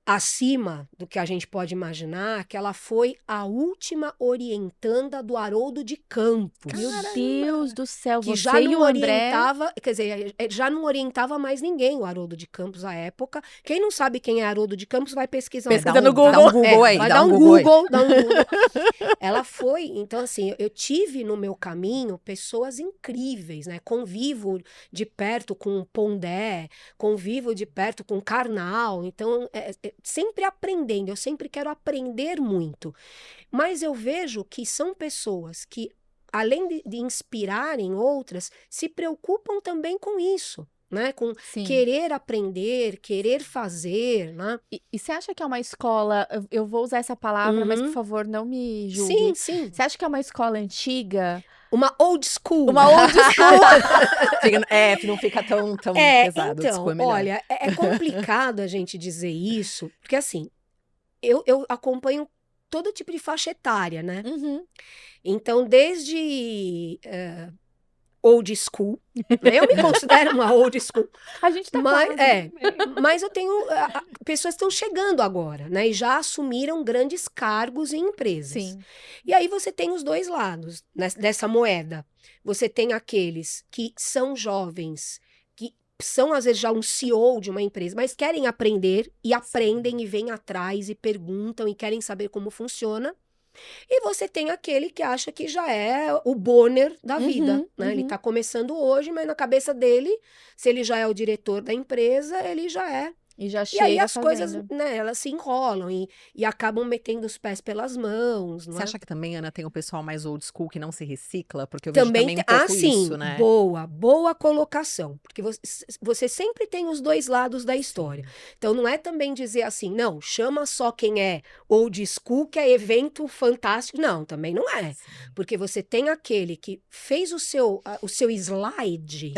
acima do que a gente pode imaginar, que ela foi a última orientanda do Haroldo de Campos. Meu Deus do céu, Que você já e não o André... orientava, quer dizer, já não orientava mais ninguém o Haroldo de Campos à época. Quem não sabe quem é Haroldo de Campos vai pesquisar. Pesquisa no Dá um Google. Google aí, Vai dá dar um um Google aí. Google, dá um Google. Ela foi, então assim, eu tive no meu caminho pessoas incríveis, né? Convivo de perto com Pondé, convivo de perto com Karnal, então sempre aprendendo, eu sempre quero aprender muito. Mas eu vejo que são pessoas que, além de inspirarem outras, se preocupam também com isso. Né? Com Sim. querer aprender, querer fazer, né? E você acha que é uma escola... Eu vou usar essa palavra, mas por favor, não me julgue. Sim, sim. Você acha que é uma escola antiga? Uma old school. Uma old school? Não fica tão pesado. Então, Desculpa, é melhor. olha, é complicado a gente dizer isso, porque assim, eu acompanho todo tipo de faixa etária, né? Uhum. Então, desde old school, né? Eu me considero uma old school, A gente tá mas, quase. mas eu tenho pessoas que estão chegando agora, né? E já assumiram grandes cargos em empresas. Sim. E aí você tem os dois lados dessa moeda. Você tem aqueles que são jovens, que são às vezes já um CEO de uma empresa, mas querem aprender e aprendem e vêm atrás e perguntam e querem saber como funciona. E você tem aquele que acha que já é o Bonner da vida, né? Ele está começando hoje, mas na cabeça dele, se ele já é o diretor da empresa, ele já é. E já E chega aí as fazendo. coisas, né, elas se enrolam e acabam metendo os pés pelas mãos, não Você é? acha que também, Ana, tem o pessoal mais old school que não se recicla? Porque eu vejo Também também um pouco sim, isso, né? boa colocação, porque você sempre tem os dois lados da história. Então não é também dizer assim, não, chama só quem é old school, que é evento fantástico. Não, também não é. Porque você tem aquele que fez o seu slide.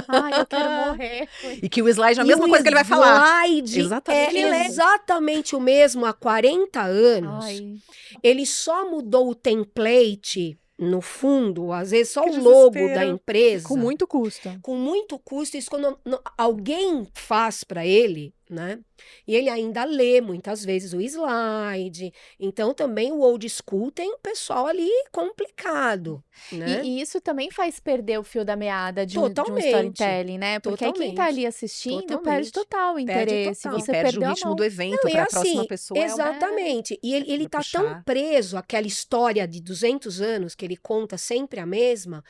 Ai, eu quero morrer. E que o slide é a E mesma o coisa que ele vai falar. slide Exatamente é mesmo. exatamente o mesmo há 40 anos. Ai. Ele só mudou o template no fundo, às vezes só Que o logo desespero. da empresa. Com muito custo. Com muito custo. Isso quando alguém faz para ele, né? E ele ainda lê muitas vezes o slide. Então também o old school tem um pessoal ali complicado, né? E isso também faz perder o fio da meada de um Totalmente, storytelling, né? Porque aí quem tá totalmente, ali assistindo perde totalmente. total o Perde interesse. total. E Você perde o perdeu a ritmo mão. do evento Não, e para a próxima assim, pessoa. exatamente. E ele pra tá tão puxar. preso àquela história de 200 anos que ele conta sempre a mesma.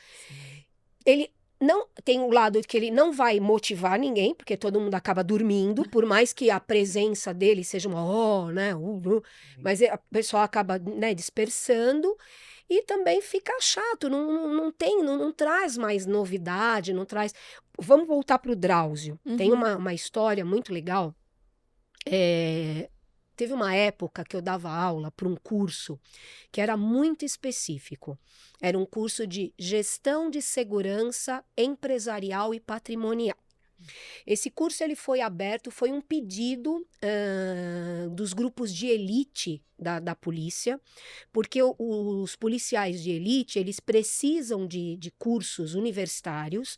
Ele não tem um lado que ele não vai motivar ninguém, porque todo mundo acaba dormindo, por mais que a presença dele seja uma, né, mas a pessoa acaba, né, dispersando e também fica chato, não traz mais novidade, não traz. Vamos voltar para o Drauzio. Tem Uhum. uma história muito legal. Teve uma época que eu dava aula para um curso que era muito específico. Era um curso de gestão de segurança empresarial e patrimonial. Esse curso ele foi aberto, foi um pedido dos grupos de elite da polícia, porque os policiais de elite eles precisam de cursos universitários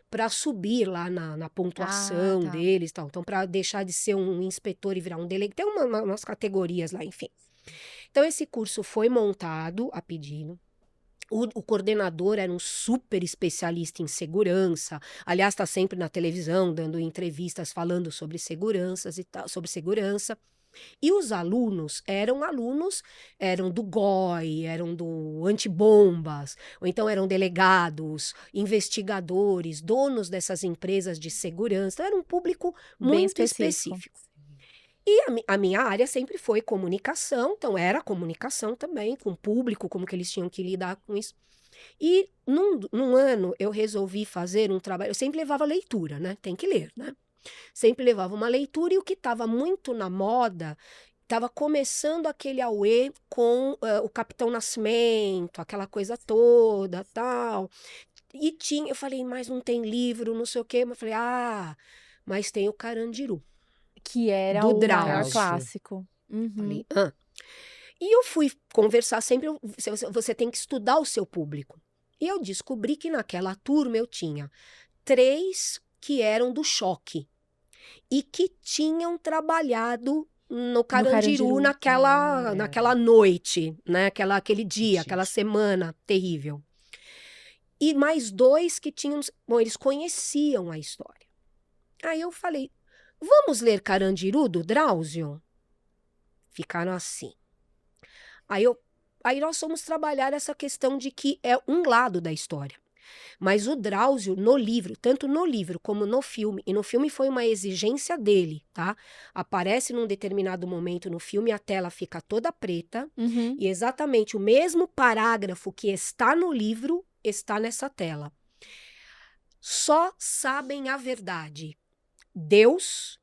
para subir lá na pontuação tá. deles, tal. Então, para deixar de ser um inspetor e virar um delegado, tem umas categorias lá, enfim. Então, esse curso foi montado a pedido. O coordenador era um super especialista em segurança. Aliás, está sempre na televisão, dando entrevistas falando sobre seguranças e tal, sobre segurança. E os alunos, eram do GOI, eram do antibombas, ou então eram delegados, investigadores, donos dessas empresas de segurança. Então, era um público Bem muito específico. específico. E a minha área sempre foi comunicação, então era comunicação também, com o público, como que eles tinham que lidar com isso. E num ano eu resolvi fazer um trabalho, eu sempre levava leitura, né? Tem que ler, né? Sempre levava uma leitura e o que estava muito na moda, estava começando aquele auê com o Capitão Nascimento, aquela coisa toda, tal. E tinha, eu falei, mas não tem livro, não sei o quê. Mas eu falei, mas tem o Carandiru, Que era do o maior Drauzio. clássico. Uhum. Falei, E eu fui conversar sempre, você tem que estudar o seu público. E eu descobri que naquela turma eu tinha 3 que eram do choque e que tinham trabalhado no Carandiru, Carandiru. naquela noite, né? Aquele dia, Gente. aquela semana terrível. E mais 2 que tinham, bom, eles conheciam a história. Aí eu falei, vamos ler Carandiru do Drauzio? Ficaram assim. Aí nós fomos trabalhar essa questão de que é um lado da história. Mas o Drauzio, no livro, tanto no livro como no filme, e no filme foi uma exigência dele, tá? Aparece num determinado momento no filme, a tela fica toda preta, Uhum. e exatamente o mesmo parágrafo que está no livro está nessa tela. Só sabem a verdade Deus,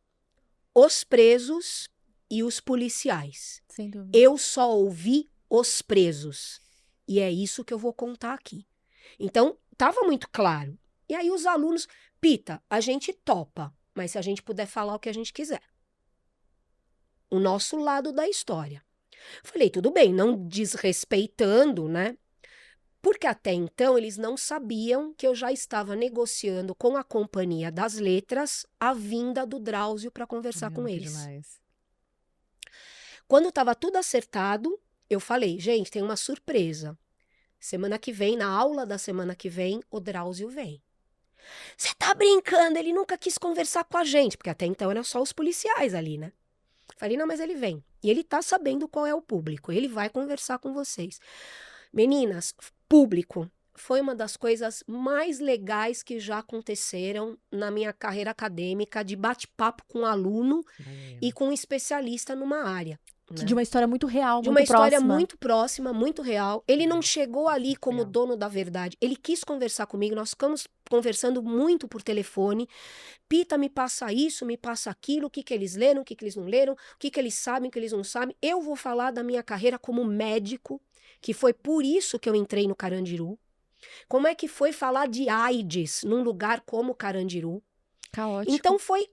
os presos e os policiais. Sem dúvida. Eu só ouvi os presos. E é isso que eu vou contar aqui. Então, estava muito claro. E aí os alunos, Pita, a gente topa, mas se a gente puder falar o que a gente quiser. O nosso lado da história. Falei, tudo bem, não desrespeitando, né? Porque até então eles não sabiam que eu já estava negociando com a Companhia das Letras a vinda do Drauzio para conversar com Que eles. demais. Quando estava tudo acertado, eu falei, gente, tem uma surpresa. Semana que vem, na aula da semana que vem, o Drauzio vem. Você tá brincando? Ele nunca quis conversar com a gente, porque até então eram só os policiais ali, né? Falei, não, mas ele vem. E ele tá sabendo qual é o público. Ele vai conversar com vocês. Meninas, público foi uma das coisas mais legais que já aconteceram na minha carreira acadêmica, de bate-papo com aluno e com um especialista numa área. Né? De uma história muito real, De muito uma história próxima. muito próxima, muito real. Ele não chegou ali como dono da verdade. Ele quis conversar comigo, nós ficamos conversando muito por telefone. Pita, me passa isso, me passa aquilo, o que que eles leram, o que que eles não leram, o que que eles sabem, o que eles não sabem. Eu vou falar da minha carreira como médico, que foi por isso que eu entrei no Carandiru. Como é que foi falar de AIDS num lugar como Carandiru? Caótico. Então foi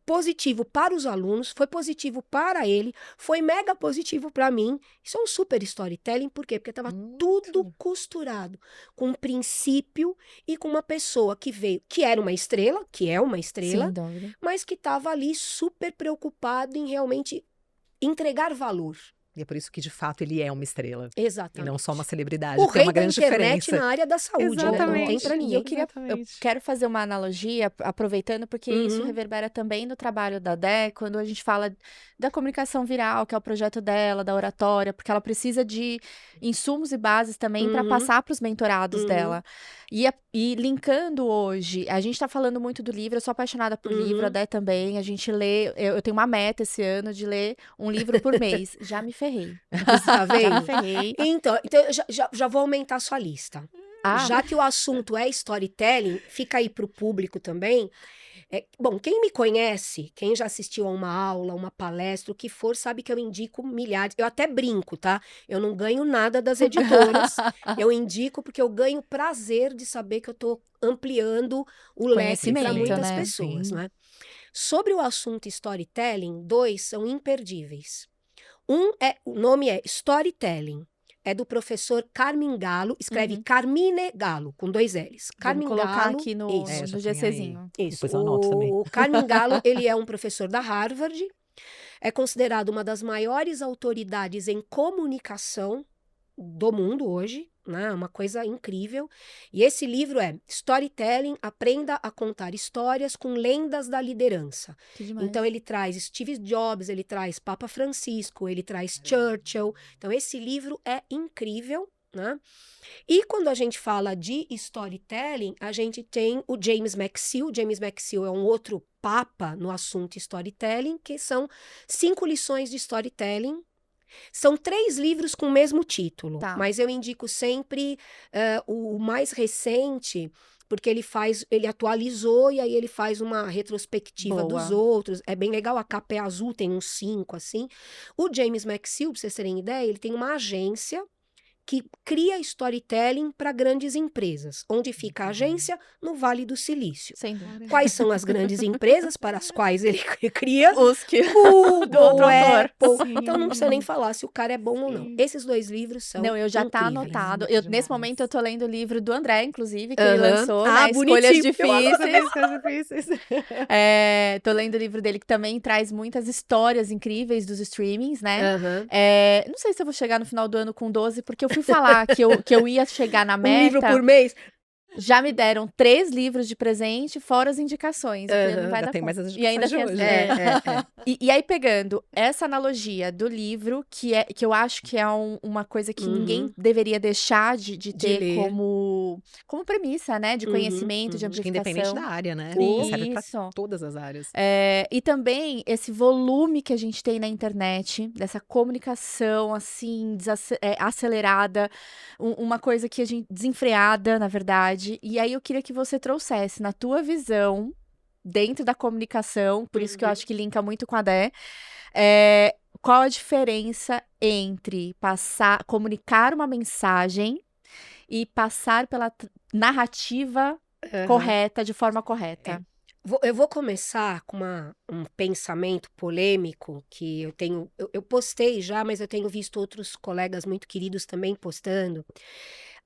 positivo para os alunos, foi positivo para ele, foi mega positivo para mim. Isso é um super storytelling, por quê? Porque estava tudo costurado com um princípio e com uma pessoa que veio, que era uma estrela, que é uma estrela, Sem dúvida. mas que estava ali super preocupado em realmente entregar valor. E é por isso que, de fato, ele é uma estrela. E Exatamente. não só uma celebridade, O que tem rei uma da grande internet diferença. na área da saúde, né? Não tem Exatamente. pra E ninguém. eu quero fazer uma analogia, aproveitando, porque isso Uhum. reverbera também no trabalho da Dé, quando a gente fala da comunicação viral, que é o projeto dela, da oratória, porque ela precisa de insumos e bases também para Uhum. passar para os mentorados Uhum. dela. E linkando hoje, a gente tá falando muito do livro, eu sou apaixonada por livro, a Uhum. Dé também, a gente lê, eu tenho uma meta esse ano de ler um livro por mês. Já me ferrei. Tá Já me vendo? ferrei. Então eu já vou aumentar a sua lista. Ah, Já que o assunto é storytelling, fica aí para o público também. Bom, quem me conhece, quem já assistiu a uma aula, uma palestra, o que for, sabe que eu indico milhares. Eu até brinco, tá? Eu não ganho nada das editoras. Eu indico porque eu ganho prazer de saber que eu estou ampliando o leque para Conhecimento, muitas né? pessoas, Sim. né? Sobre o assunto storytelling, 2 são imperdíveis. O nome é Storytelling. É do professor Carmine Gallo, escreve Uhum. Carmine Gallo, com 2 L's. Vamos Carmine colocar Gallo, aqui no, isso. já no põe aí. GCzinho. Isso. Depois eu anoto também. O Carmine Gallo, ele é um professor da Harvard, é considerado uma das maiores autoridades em comunicação do mundo hoje, né? Uma coisa incrível. E esse livro é Storytelling, Aprenda a Contar Histórias com Lendas da Liderança. Que demais. Então ele traz Steve Jobs, ele traz Papa Francisco, ele traz Churchill. Então esse livro é incrível, né? E quando a gente fala de storytelling, a gente tem o James McSeel. James McSeel é um outro papa no assunto storytelling, que são 5 lições de storytelling. São 3 livros com o mesmo título, Tá. mas eu indico sempre o mais recente, porque ele atualizou e aí ele faz uma retrospectiva dos Boa. outros. É bem legal, a capa é azul, tem uns 5 assim. O James McSeel, pra vocês terem ideia, ele tem uma agência que cria storytelling para grandes empresas. Onde fica a agência? No Vale do Silício. Sem dúvida. Quais são as grandes empresas para as quais ele cria? Os que... Google, Do outro autor. Apple. Sim. Então não precisa nem falar se o cara é bom ou não. Sim. Esses 2 livros são Não, eu já tá incríveis. anotado. Muito Nesse demais. momento eu tô lendo o livro do André, inclusive, que ele Aham. lançou, Ah, né? Escolhas bonitinho. Eu adoro Difíceis. Tô lendo o livro dele que também traz muitas histórias incríveis dos streamings, né? Aham. Não sei se eu vou chegar no final do ano com 12, porque eu fui falar que eu ia chegar na Um livro meta. por mês? Já me deram 3 livros de presente, fora as indicações. Eu falei, Aham. não vai Ainda dar tem conta. mais as E ainda tem indicações de as... hoje. E aí, pegando essa analogia do livro, que eu acho que é uma coisa que ninguém deveria deixar de ter ler. como premissa, né? De Uhum, conhecimento, de Acho que amplificação. independente da área, né? Isso. Serve pra todas as áreas. E também esse volume que a gente tem na internet, dessa comunicação, assim, acelerada, uma coisa que a gente... desenfreada, na verdade. E aí eu queria que você trouxesse, na tua visão, dentro da comunicação, por isso que eu acho que linka muito com a Dé, qual a diferença entre comunicar uma mensagem e passar pela narrativa Aham. correta, de forma correta. Eu vou começar com um pensamento polêmico que eu tenho. Eu postei já, mas eu tenho visto outros colegas muito queridos também postando.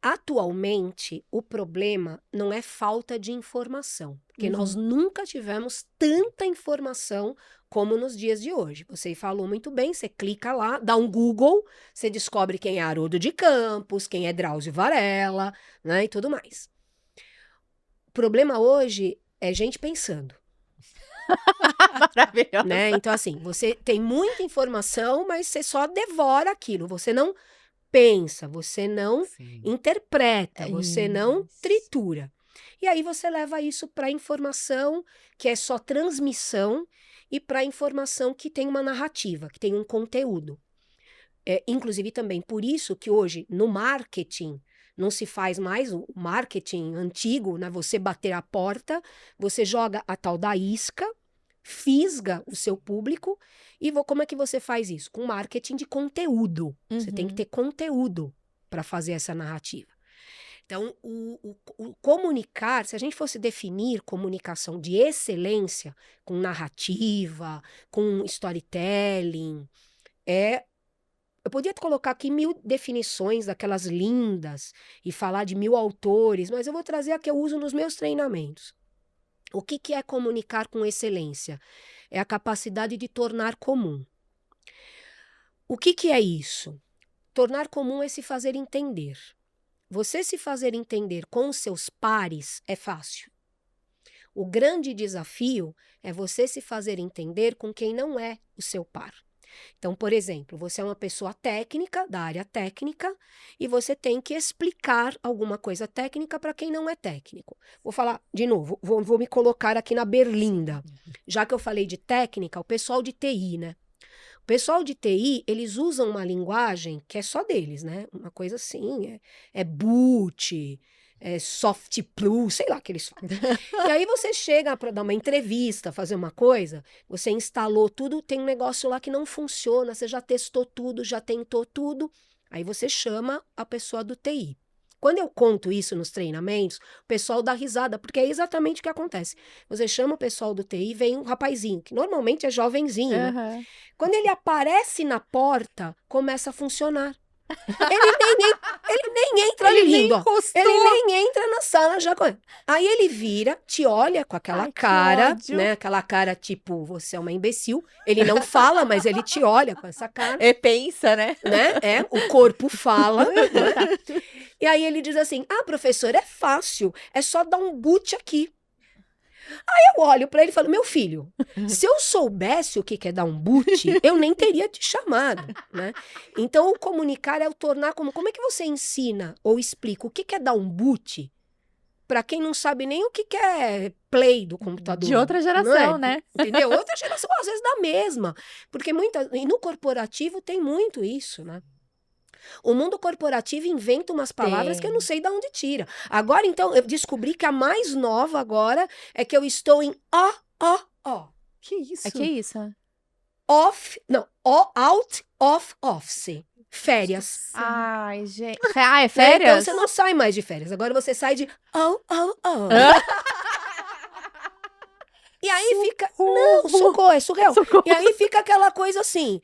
Atualmente, o problema não é falta de informação, porque nós nunca tivemos tanta informação como nos dias de hoje. Você falou muito bem, você clica lá, dá um Google, você descobre quem é Haroldo de Campos, quem é Drauzio Varela, né, e tudo mais. O problema hoje é gente pensando, Maravilhoso. né? Então, assim, você tem muita informação, mas você só devora aquilo, você não pensa, você não Sim. interpreta, você não Isso. tritura. E aí você leva isso para informação que é só transmissão e para informação que tem uma narrativa, que tem um conteúdo. Inclusive também por isso que hoje no marketing não se faz mais o marketing antigo, né? Você bater a porta, você joga a tal da isca, fisga o seu público e como é que você faz isso? Com marketing de conteúdo. Você tem que ter conteúdo para fazer essa narrativa. Então, o comunicar, se a gente fosse definir comunicação de excelência, com narrativa, com storytelling, eu podia colocar aqui 1000 definições daquelas lindas e falar de 1000 autores, mas eu vou trazer a que eu uso nos meus treinamentos. O que é comunicar com excelência? É a capacidade de tornar comum. O que é isso? Tornar comum é se fazer entender. Você se fazer entender com os seus pares é fácil. O grande desafio é você se fazer entender com quem não é o seu par. Então, por exemplo, você é uma pessoa técnica, da área técnica, e você tem que explicar alguma coisa técnica para quem não é técnico. Vou falar de novo, vou me colocar aqui na berlinda. Já que eu falei de técnica, o pessoal de TI, né? O pessoal de TI, eles usam uma linguagem que é só deles, né? Uma coisa assim, é boot, soft plus, sei lá o que eles falam. E aí você chega para dar uma entrevista, fazer uma coisa, você instalou tudo, tem um negócio lá que não funciona, você já testou tudo, já tentou tudo, aí você chama a pessoa do TI. Quando eu conto isso nos treinamentos, o pessoal dá risada, porque é exatamente o que acontece. Você chama o pessoal do TI, vem um rapazinho, que normalmente é jovenzinho, né? Quando ele aparece na porta, começa a funcionar. Ele nem entra ali lindo, ó. Ele nem entra na sala já. Aí ele vira, te olha com aquela cara, né? Aquela cara tipo, você é uma imbecil. Ele não fala, mas ele te olha com essa cara. Pensa, né? O corpo fala. Né? E aí ele diz assim: professor, é fácil, é só dar um boot aqui. Aí eu olho para ele e falo: meu filho, se eu soubesse o que é dar um boot, eu nem teria te chamado, né? Então, o comunicar é o tornar como é que você ensina ou explica o que é dar um boot para quem não sabe nem o que é play do computador? De outra geração, né? Entendeu? Outra geração, às vezes da mesma. Porque e no corporativo tem muito isso, né? O mundo corporativo inventa umas palavras que eu não sei de onde tira. Agora, então, eu descobri que a mais nova agora é que eu estou em Que isso? Que isso? Out of office. Férias. Ai, gente. É férias? Então você não sai mais de férias. Agora você sai de E aí fica... Não, socorro, é surreal. E aí fica aquela coisa assim...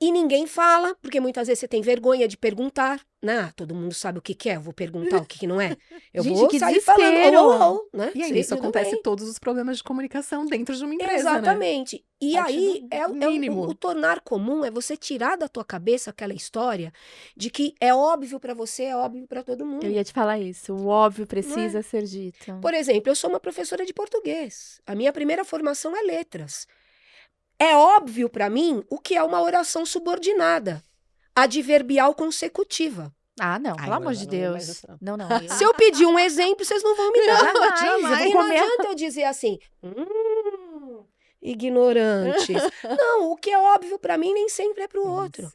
E ninguém fala, porque muitas vezes você tem vergonha de perguntar, né? Todo mundo sabe o que é, eu vou perguntar o que não é. Eu Gente, vou que sair desespero. falando, né? E aí, isso acontece todos os problemas de comunicação dentro de uma empresa, Exatamente. Né? E aí, mínimo. o tornar comum é você tirar da tua cabeça aquela história de que é óbvio pra você, é óbvio pra todo mundo. Eu ia te falar isso. O óbvio precisa ser dito. Por exemplo, eu sou uma professora de português. A minha primeira formação é letras. É óbvio para mim o que é uma oração subordinada, adverbial consecutiva. Não, pelo amor de Deus. Não. Se eu pedir um exemplo, vocês não vão me dar. Jamais. E não adianta eu dizer assim, ignorantes. Não, o que é óbvio para mim nem sempre é para o outro.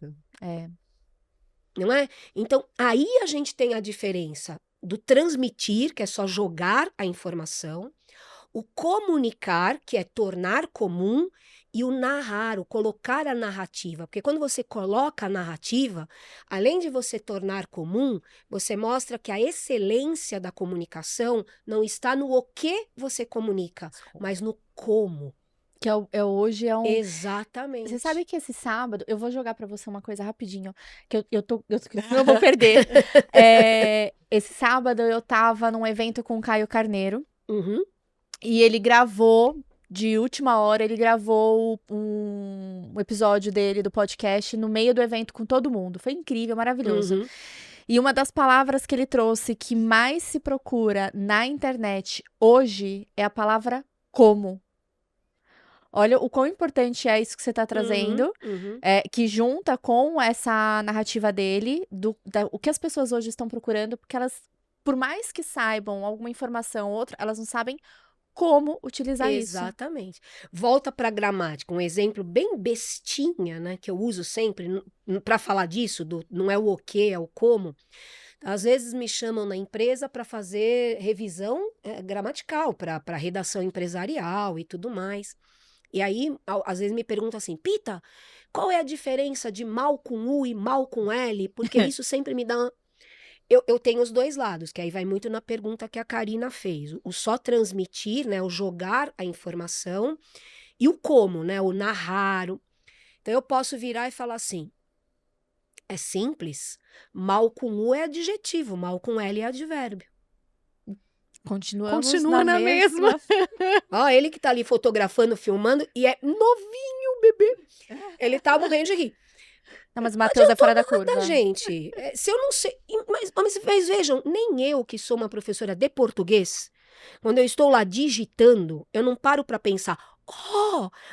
Não é? Então, aí a gente tem a diferença do transmitir, que é só jogar a informação, o comunicar, que é tornar comum, e o narrar, o colocar a narrativa. Porque quando você coloca a narrativa, além de você tornar comum, você mostra que a excelência da comunicação não está no o que você comunica, mas no como. Que hoje é um... Exatamente. Você sabe que esse sábado... Eu vou jogar pra você uma coisa rapidinho, que eu vou perder. Esse sábado eu tava num evento com o Caio Carneiro. E ele gravou... De última hora, ele gravou um episódio dele, do podcast, no meio do evento com todo mundo. Foi incrível, maravilhoso. E uma das palavras que ele trouxe que mais se procura na internet hoje é a palavra como. Olha o quão importante é isso que você está trazendo, que junta com essa narrativa dele, o que as pessoas hoje estão procurando, porque elas, por mais que saibam alguma informação ou outra, elas não sabem como utilizar isso. Exatamente. Volta para a gramática, um exemplo bem bestinha, né, que eu uso sempre para falar disso, não é o que, é o como. Às vezes me chamam na empresa para fazer revisão gramatical, para redação empresarial e tudo mais. E aí, às vezes me perguntam assim, Pita, qual é a diferença de mal com U e mal com L? Porque isso sempre me dá... eu tenho os dois lados, que aí vai muito na pergunta que a Karina fez. O só transmitir, né, o jogar a informação e o como, né, o narrar. Então eu posso virar e falar assim, é simples, mal com U é adjetivo, mal com L é advérbio. Continuamos Continua na mesma. Ó, ele que tá ali fotografando, filmando, e é novinho, bebê. Ele tá morrendo de rir. Não, mas o Matheus é fora da curva. Da gente, se eu não sei, mas vejam, nem eu que sou uma professora de português, quando eu estou lá digitando, eu não paro para pensar,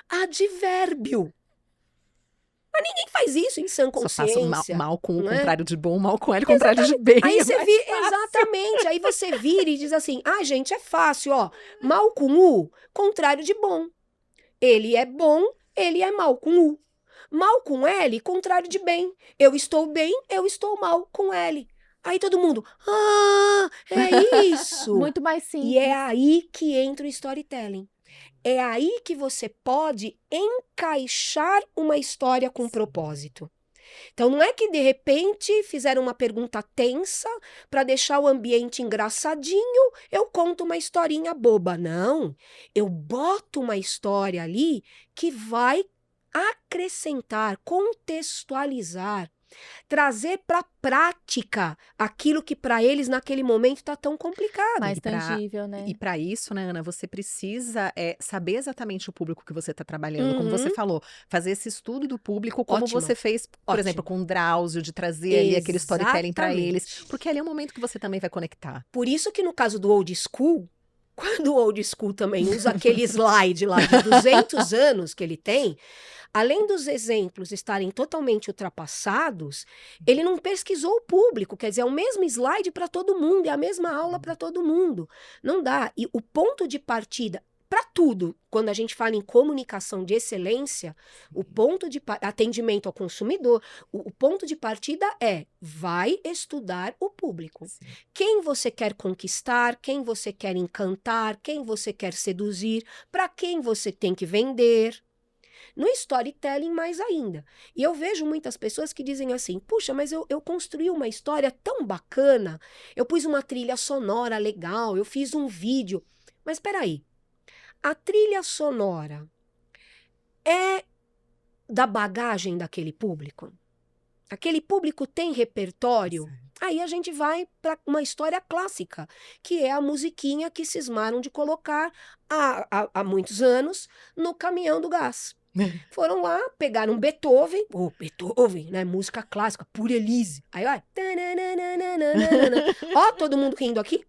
advérbio. Mas ninguém faz isso em sã Só consciência. faço mal com o não é? contrário de bom, mal com L, contrário de bem. Aí você exatamente, aí você vira e diz assim, gente, é fácil, ó, mal com U, contrário de bom. Ele é bom, ele é mal com U. Mal com L, contrário de bem. Eu estou bem, eu estou mal com L. Aí todo mundo, é isso. Muito mais simples. E é aí que entra o storytelling. É aí que você pode encaixar uma história com propósito. Então não é que de repente fizeram uma pergunta tensa para deixar o ambiente engraçadinho, eu conto uma historinha boba. Não, eu boto uma história ali que vai acrescentar, contextualizar, trazer para a prática aquilo que para eles naquele momento está tão complicado. Mais tangível, né? E para isso, né, Ana, você precisa saber exatamente o público que você está trabalhando, como você falou, fazer esse estudo do público, como você fez, por exemplo, com o Drauzio, de trazer ali aquele storytelling para eles, porque ali é um momento que você também vai conectar. Por isso que no caso do old school, quando o old school também usa aquele slide lá de 200 anos que ele tem, além dos exemplos estarem totalmente ultrapassados, ele não pesquisou o público, quer dizer, é o mesmo slide para todo mundo, é a mesma aula para todo mundo. Não dá. E o ponto de partida, para tudo, quando a gente fala em comunicação de excelência, o ponto de atendimento ao consumidor, o ponto de partida vai estudar o público. Sim. Quem você quer conquistar, quem você quer encantar, quem você quer seduzir, para quem você tem que vender. No storytelling, mais ainda. E eu vejo muitas pessoas que dizem assim, puxa, mas eu construí uma história tão bacana, eu pus uma trilha sonora legal, eu fiz um vídeo. Mas espera aí, a trilha sonora é da bagagem daquele público? Aquele público tem repertório? Aí a gente vai para uma história clássica, que é a musiquinha que cismaram de colocar há muitos anos no caminhão do gás. Foram lá, pegaram Beethoven, né, música clássica, Pura Elise. Aí vai, ó, todo mundo rindo aqui.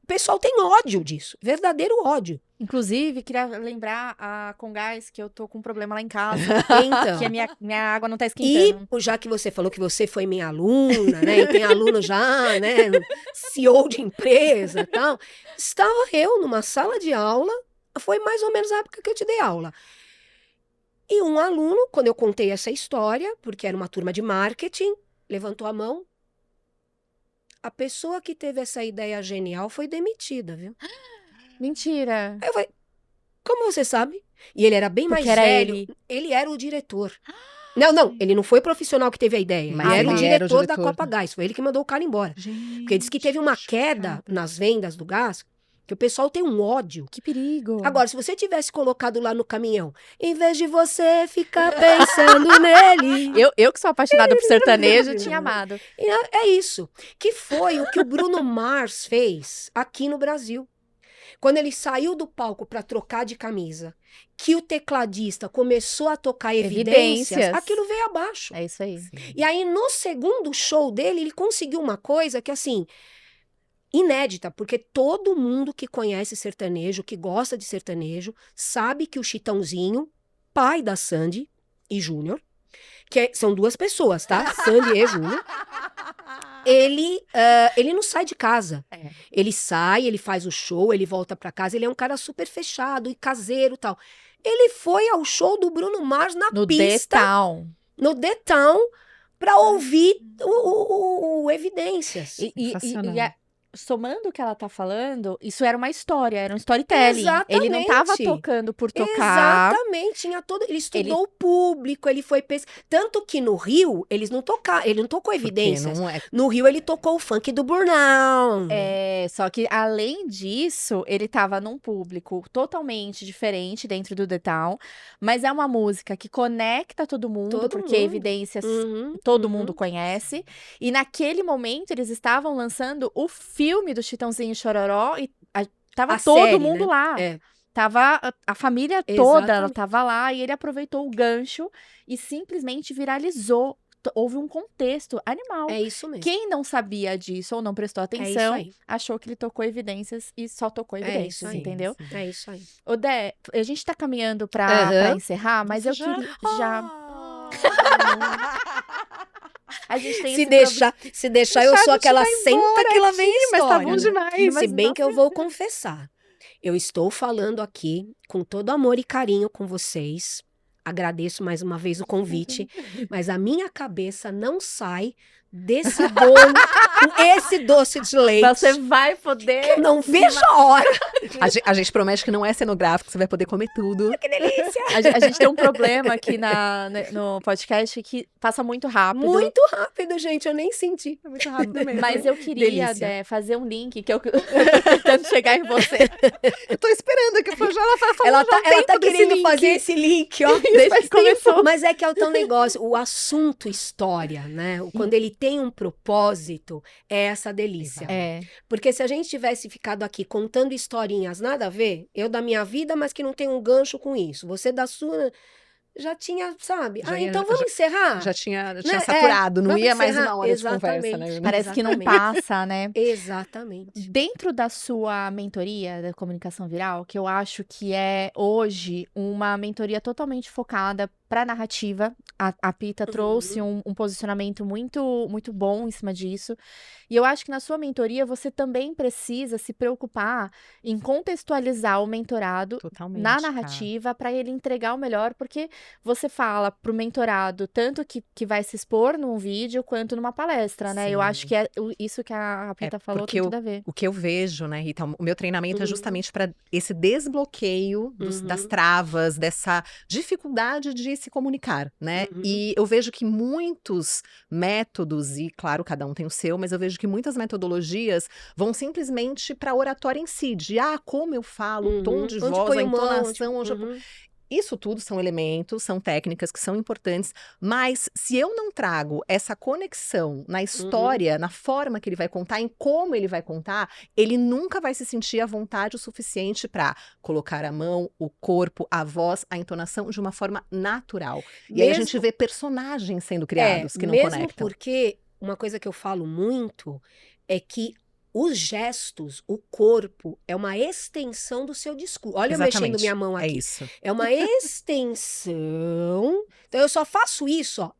O pessoal tem ódio disso, verdadeiro ódio. Inclusive, queria lembrar a Comgás que eu tô com um problema lá em casa. Então, que a minha água não tá esquentando. E já que você falou que você foi minha aluna, né? E tem aluno já, né? CEO de empresa e tal. Estava eu numa sala de aula, foi mais ou menos a época que eu te dei aula. E um aluno, quando eu contei essa história, porque era uma turma de marketing, levantou a mão. A pessoa que teve essa ideia genial foi demitida, viu? Mentira. Aí eu falei, como você sabe? E ele era bem mais velho. Ele era o diretor. Não, ele não foi profissional que teve a ideia. Ele era o diretor da Copa Gás. Foi ele que mandou o cara embora. Gente, porque disse que teve uma queda nas vendas do gás, que o pessoal tem um ódio. Que perigo. Agora, se você tivesse colocado lá no caminhão, em vez de você ficar pensando nele... Eu que sou apaixonada por sertanejo, tinha amado. É isso. Que foi o que o Bruno Mars fez aqui no Brasil. Quando ele saiu do palco para trocar de camisa, que o tecladista começou a tocar evidências, aquilo veio abaixo. É isso aí. Sim. E aí, no segundo show dele, ele conseguiu uma coisa que, assim, inédita, porque todo mundo que conhece sertanejo, que gosta de sertanejo, sabe que o Chitãozinho, pai da Sandy e Júnior, são duas pessoas, tá? Sandy e Júnior. Ele não sai de casa. Ele sai, ele faz o show, ele volta pra casa. Ele é um cara super fechado e caseiro e tal. Ele foi ao show do Bruno Mars na pista. No The Town. Pra ouvir o Evidências. somando o que ela tá falando, isso era uma história, era um storytelling. Ele não tava Exatamente. tocando por tocar. Exatamente, tinha todo. Ele estudou o público, ele foi tanto que no Rio eles não tocaram, ele não tocou Porque Evidências. não é. No Rio ele tocou o funk do Burnão. Só que além disso, ele tava num público totalmente diferente dentro do The Town, mas é uma música que conecta todo mundo, Todo porque mundo. Evidências Uhum, todo uhum. mundo conhece. E naquele momento eles estavam lançando o filme do Chitãozinho e Chororó e tava A todo série, mundo né? lá. É. Tava a família toda, ela Exatamente. tava lá e ele aproveitou o gancho e simplesmente viralizou. Houve um contexto animal. É isso mesmo. Quem não sabia disso ou não prestou É isso atenção, aí. achou que ele tocou Evidências e só tocou isso Evidências, aí. entendeu? Sim. É isso aí. Ô, Dé, a gente tá caminhando pra Aham. encerrar, mas Você eu já? queria A gente tem Se esse deixar, eu sou aquela senta que lá vem Ih, mas tá história. bom né? demais. Se bem que eu vou confessar. Eu estou falando aqui com todo amor e carinho com vocês. Agradeço mais uma vez o convite, mas a minha cabeça não sai desse bolo, com esse doce de leite. Você vai poder. Eu não vejo a hora. A gente promete que não é cenográfico, você vai poder comer tudo. Que delícia. A gente tem um problema aqui no podcast que passa muito rápido. Muito rápido, gente. Eu nem senti. É muito rápido mesmo. Mas eu queria, Delícia. Dé, fazer um link que eu tô tentando chegar em você. Eu tô esperando que a Fajala falou Ela já há um tá tempo desse querendo link. fazer esse link, ó. Desde que começou. Mas é que é o tão negócio, o assunto história, né? Quando ele tem um propósito, é essa delícia. É. Porque se a gente tivesse ficado aqui contando historinhas nada a ver, eu da minha vida, mas que não tem um gancho com isso, você da sua, já tinha, sabe? Já ia- então vamos encerrar? Já tinha Né? saturado, não vamos ia mais encerrar. uma hora de conversa, né? Exatamente. Parece que não Exatamente. passa, né? Exatamente. Dentro da sua mentoria da comunicação viral, que eu acho que é hoje uma mentoria totalmente focada para narrativa, a Pita trouxe um posicionamento muito, muito bom em cima disso. E eu acho que na sua mentoria você também precisa se preocupar em contextualizar o mentorado Totalmente, na cara. narrativa para ele entregar o melhor, porque você fala pro mentorado tanto que vai se expor num vídeo quanto numa palestra, né? Eu Sim. acho que é isso que a Pita falou porque tem tudo a ver. O que eu vejo, né, Rita, o meu treinamento é Uhum. justamente para esse desbloqueio das travas, dessa dificuldade de se comunicar, né? Uhum. E eu vejo que muitos métodos, e claro, cada um tem o seu, mas eu vejo que muitas metodologias vão simplesmente para a oratória em si, de como eu falo, o tom de Onde voz, põe a o mão, entonação, onde eu... Isso tudo são elementos, são técnicas que são importantes, mas se eu não trago essa conexão na história, na forma que ele vai contar, em como ele vai contar, ele nunca vai se sentir à vontade o suficiente para colocar a mão, o corpo, a voz, a entonação de uma forma natural. E aí a gente vê personagens sendo criados que não mesmo conectam. porque uma coisa que eu falo muito é que os gestos, o corpo, é uma extensão do seu discurso. Olha eu mexendo Exatamente, minha mão é aqui. isso. É uma extensão. Então eu só faço isso, ó.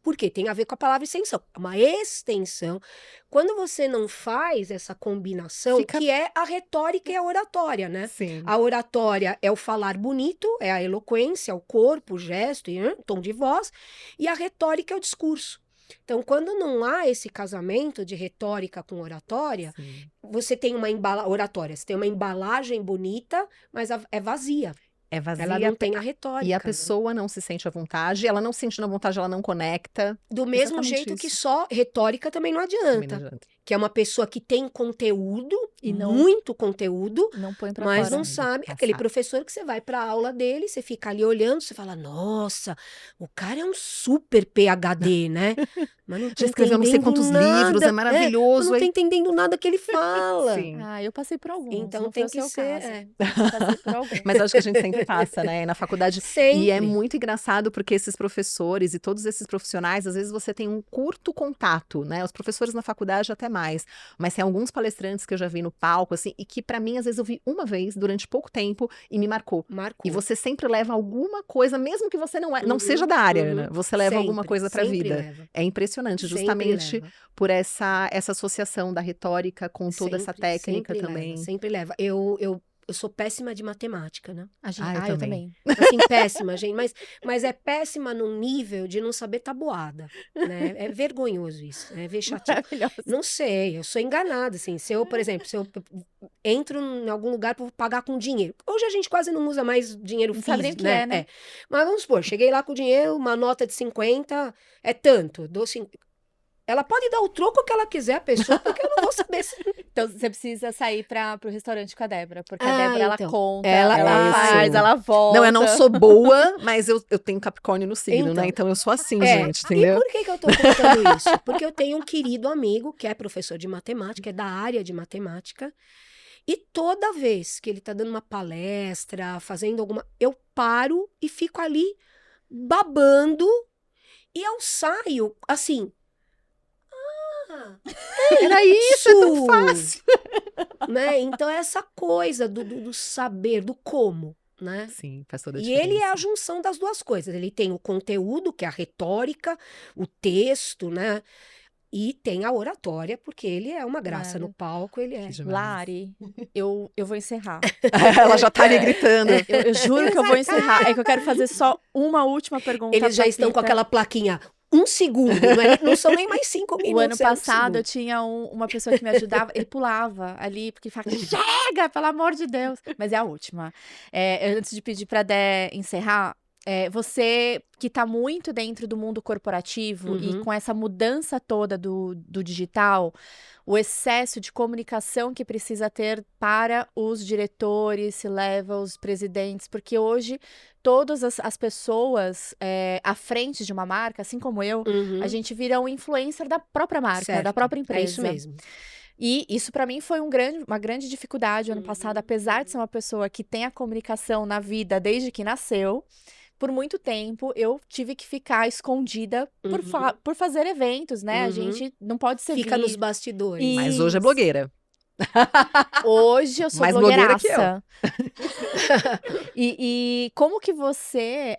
Porque tem a ver com a palavra extensão. É uma extensão. Quando você não faz essa combinação, que é a retórica e a oratória, né? Sim. A oratória é o falar bonito, é a eloquência, o corpo, o gesto, o tom de voz. E a retórica é o discurso. Então, quando não há esse casamento de retórica com oratória, Sim. você tem uma oratória, você tem uma embalagem bonita, mas é vazia. É vazia. Ela não tem a retórica. E a né? pessoa não se sente à vontade, ela não se sentindo à vontade, ela não conecta. Do mesmo Exatamente jeito que isso. só retórica também não Também não adianta. adianta. Que é uma pessoa que tem conteúdo, E não- muito conteúdo, Não põe pra mas fora. não sabe. Passar. Aquele professor que você vai para a aula dele, você fica ali olhando, você fala, nossa, o cara é um super PhD, né? Mas não Já escreveu não sei quantos livros, é maravilhoso. não aí- tô entendendo nada que ele fala. Sim. Ah, eu passei por alguns. Então não tem foi que o seu ser. caso. É. Passei por alguns. Mas eu acho que a gente sempre passa, né? Na faculdade. Sempre. E é muito engraçado porque esses professores e todos esses profissionais, às vezes você tem um curto contato, né? Os professores na faculdade até mais. Mas tem alguns palestrantes que eu já vi no palco, assim, e que pra mim, às vezes, eu vi uma vez, durante pouco tempo, e me marcou. Marcou. E você sempre leva alguma coisa, mesmo que você não seja da área, né? Você leva alguma Sempre, coisa pra sempre vida. leva. É impressionante, Sempre justamente leva. por essa associação da retórica com toda essa Sempre, técnica sempre também. Leva, sempre leva. Eu eu sou péssima de matemática, né? Eu também. Assim, péssima, gente. Mas é péssima num nível de não saber tabuada, né? É vergonhoso isso, é vexativo. Maravilhoso. Não sei, eu sou enganada, assim. Se eu, por exemplo, se eu entro em algum lugar para pagar com dinheiro. Hoje a gente quase não usa mais dinheiro Não físico, sabe nem o que né? né? Mas vamos supor, cheguei lá com dinheiro, uma nota de 50 é tanto, dou 50. Ela pode dar o troco que ela quiser a pessoa, porque eu não vou saber se... Então você precisa sair pro restaurante com a Débora, porque a Débora, ela então. conta, Ela faz, sou. ela volta. Não, eu não sou boa, mas eu tenho Capricórnio no signo, Então. né? Então eu sou assim, gente, E entendeu? por que eu tô contando isso? Porque eu tenho um querido amigo que é professor de matemática, é da área de matemática, e toda vez que ele tá dando uma palestra, fazendo alguma... Eu paro e fico ali babando, e eu saio, assim... Era isso, é tão fácil. Né? Então é essa coisa do saber, do como, né? Sim, faz toda a E diferença. ele é a junção das duas coisas. Ele tem o conteúdo, que é a retórica, o texto, né? E tem a oratória, porque ele é uma graça no palco, ele é. Que demais. Lari, eu vou encerrar. Ela já tá ali gritando. Eu juro que eu vou encerrar. É que eu quero fazer só uma última pergunta. Eles já estão com Paquita. aquela plaquinha, 1 segundo, não são nem mais 5 minutos. O ano é 1 passado eu segundo. tinha uma pessoa que me ajudava, ele pulava ali, porque falava, chega, pelo amor de Deus. Mas é a última. Antes de pedir pra Dé encerrar, você que tá muito dentro do mundo corporativo e com essa mudança toda do digital, o excesso de comunicação que precisa ter para os diretores, se leva os presidentes, porque hoje todas as pessoas à frente de uma marca, assim como eu, a gente vira um influencer da própria marca, Certo, da própria empresa. É isso mesmo. E isso pra mim foi uma grande dificuldade ano passado, apesar de ser uma pessoa que tem a comunicação na vida desde que nasceu. Por muito tempo eu tive que ficar escondida por fazer eventos, né? A gente não pode ser Fica nos bastidores. Mas hoje é blogueira. Hoje eu sou Mais blogueira que eu. blogueiraça. E como que você,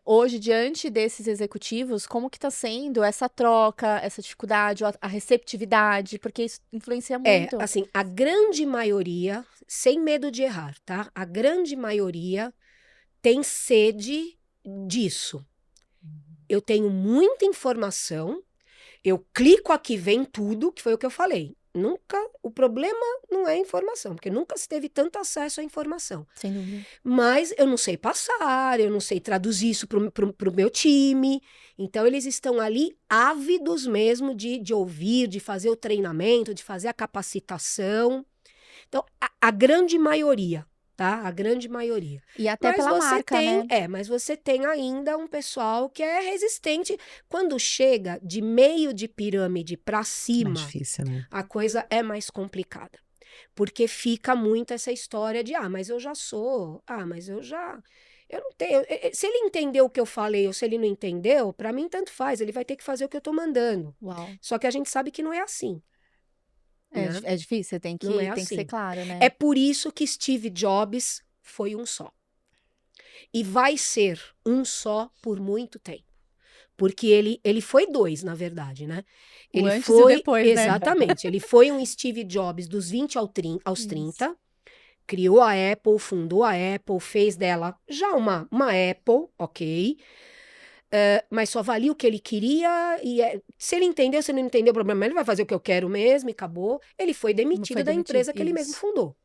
hoje, diante desses executivos, como que tá sendo essa troca, essa dificuldade, a receptividade? Porque isso influencia muito. Assim, a grande maioria, sem medo de errar, tá? A grande maioria tem sede disso. Eu tenho muita informação, eu clico aqui, vem tudo, que foi o que eu falei. O problema não é a informação, porque nunca se teve tanto acesso à informação. Sem dúvida. Mas eu não sei passar, eu não sei traduzir isso pro meu time. Então, eles estão ali ávidos mesmo de ouvir, de fazer o treinamento, de fazer a capacitação. Então, a grande maioria, tá? A grande maioria. E até pela marca, né? Mas você tem ainda um pessoal que é resistente. Quando chega de meio de pirâmide para cima, Mais difícil, né? a coisa é mais complicada. Porque fica muito essa história de, mas eu já sou, mas eu não tenho. Se ele entendeu o que eu falei ou se ele não entendeu, para mim tanto faz, ele vai ter que fazer o que eu tô mandando. Uau. Só que a gente sabe que não é assim. Né? É difícil, você tem que, Não é tem que ser assim. claro, né? É por isso que Steve Jobs foi um só. E vai ser um só por muito tempo. Porque ele foi 2, na verdade, né? O Ele antes foi, e depois, né? exatamente. Ele foi um Steve Jobs dos 20 aos 30, criou a Apple, fundou a Apple, fez dela já uma Apple, ok? Mas só valia o que ele queria, se ele entendeu, se ele não entendeu, o problema ele vai fazer o que eu quero mesmo e acabou. Ele foi demitido da empresa que ele mesmo fundou.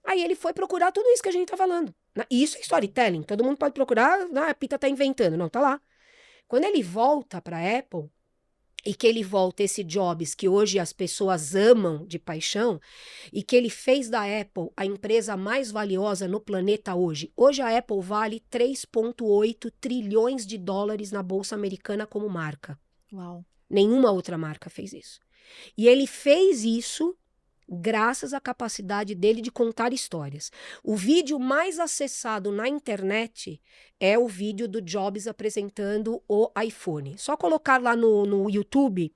Aí ele foi procurar tudo isso que a gente tá falando. Isso é storytelling, todo mundo pode procurar, a Pita tá inventando, não, tá lá. Quando ele volta para a Apple, e que ele volta esse Jobs que hoje as pessoas amam de paixão, e que ele fez da Apple a empresa mais valiosa no planeta hoje. Hoje a Apple vale 3,8 trilhões de dólares na Bolsa Americana como marca. Uau. Nenhuma outra marca fez isso. E ele fez isso graças à capacidade dele de contar histórias. O vídeo mais acessado na internet é o vídeo do Jobs apresentando o iPhone. Só colocar lá no YouTube,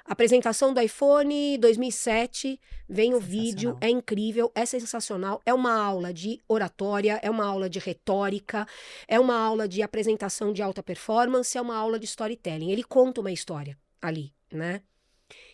apresentação do iPhone 2007, vem o vídeo, é incrível, é sensacional, é uma aula de oratória, é uma aula de retórica, é uma aula de apresentação de alta performance, é uma aula de storytelling. Ele conta uma história ali, né?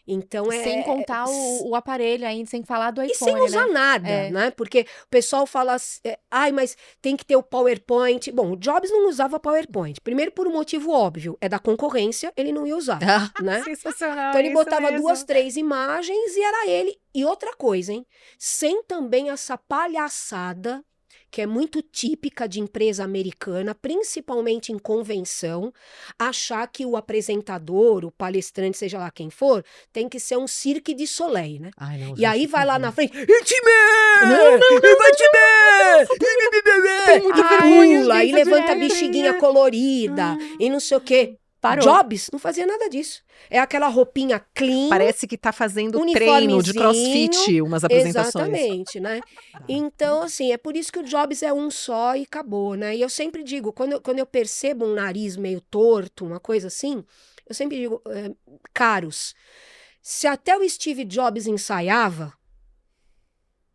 Então, Sem contar o aparelho ainda, sem falar do E iPhone, sem usar né? nada, É. né? Porque o pessoal fala assim, ai, mas tem que ter o PowerPoint. Bom, o Jobs não usava PowerPoint. Primeiro, por um motivo óbvio, é da concorrência, ele não ia usar, né? Sensacional, Então ele isso botava mesmo. 2, 3 imagens e era ele. E outra coisa, hein? Sem também essa palhaçada que é muito típica de empresa americana, principalmente em convenção, achar que o apresentador, o palestrante, seja lá quem for, tem que ser um Cirque du Soleil, né? Ai, não, E gente, aí por vai lá favor. na frente, vai te Tenho muita ver! vergonha Pula, e disso, levanta a gente. bexiguinha colorida, e não sei o quê. Parou. Jobs não fazia nada disso. É aquela roupinha clean, Parece que tá fazendo treino de uniformezinho. crossfit, umas apresentações. Exatamente, né? Então, assim, é por isso que o Jobs é um só e acabou, né? E eu sempre digo, quando eu percebo um nariz meio torto, uma coisa assim, eu sempre digo, caros, se até o Steve Jobs ensaiava,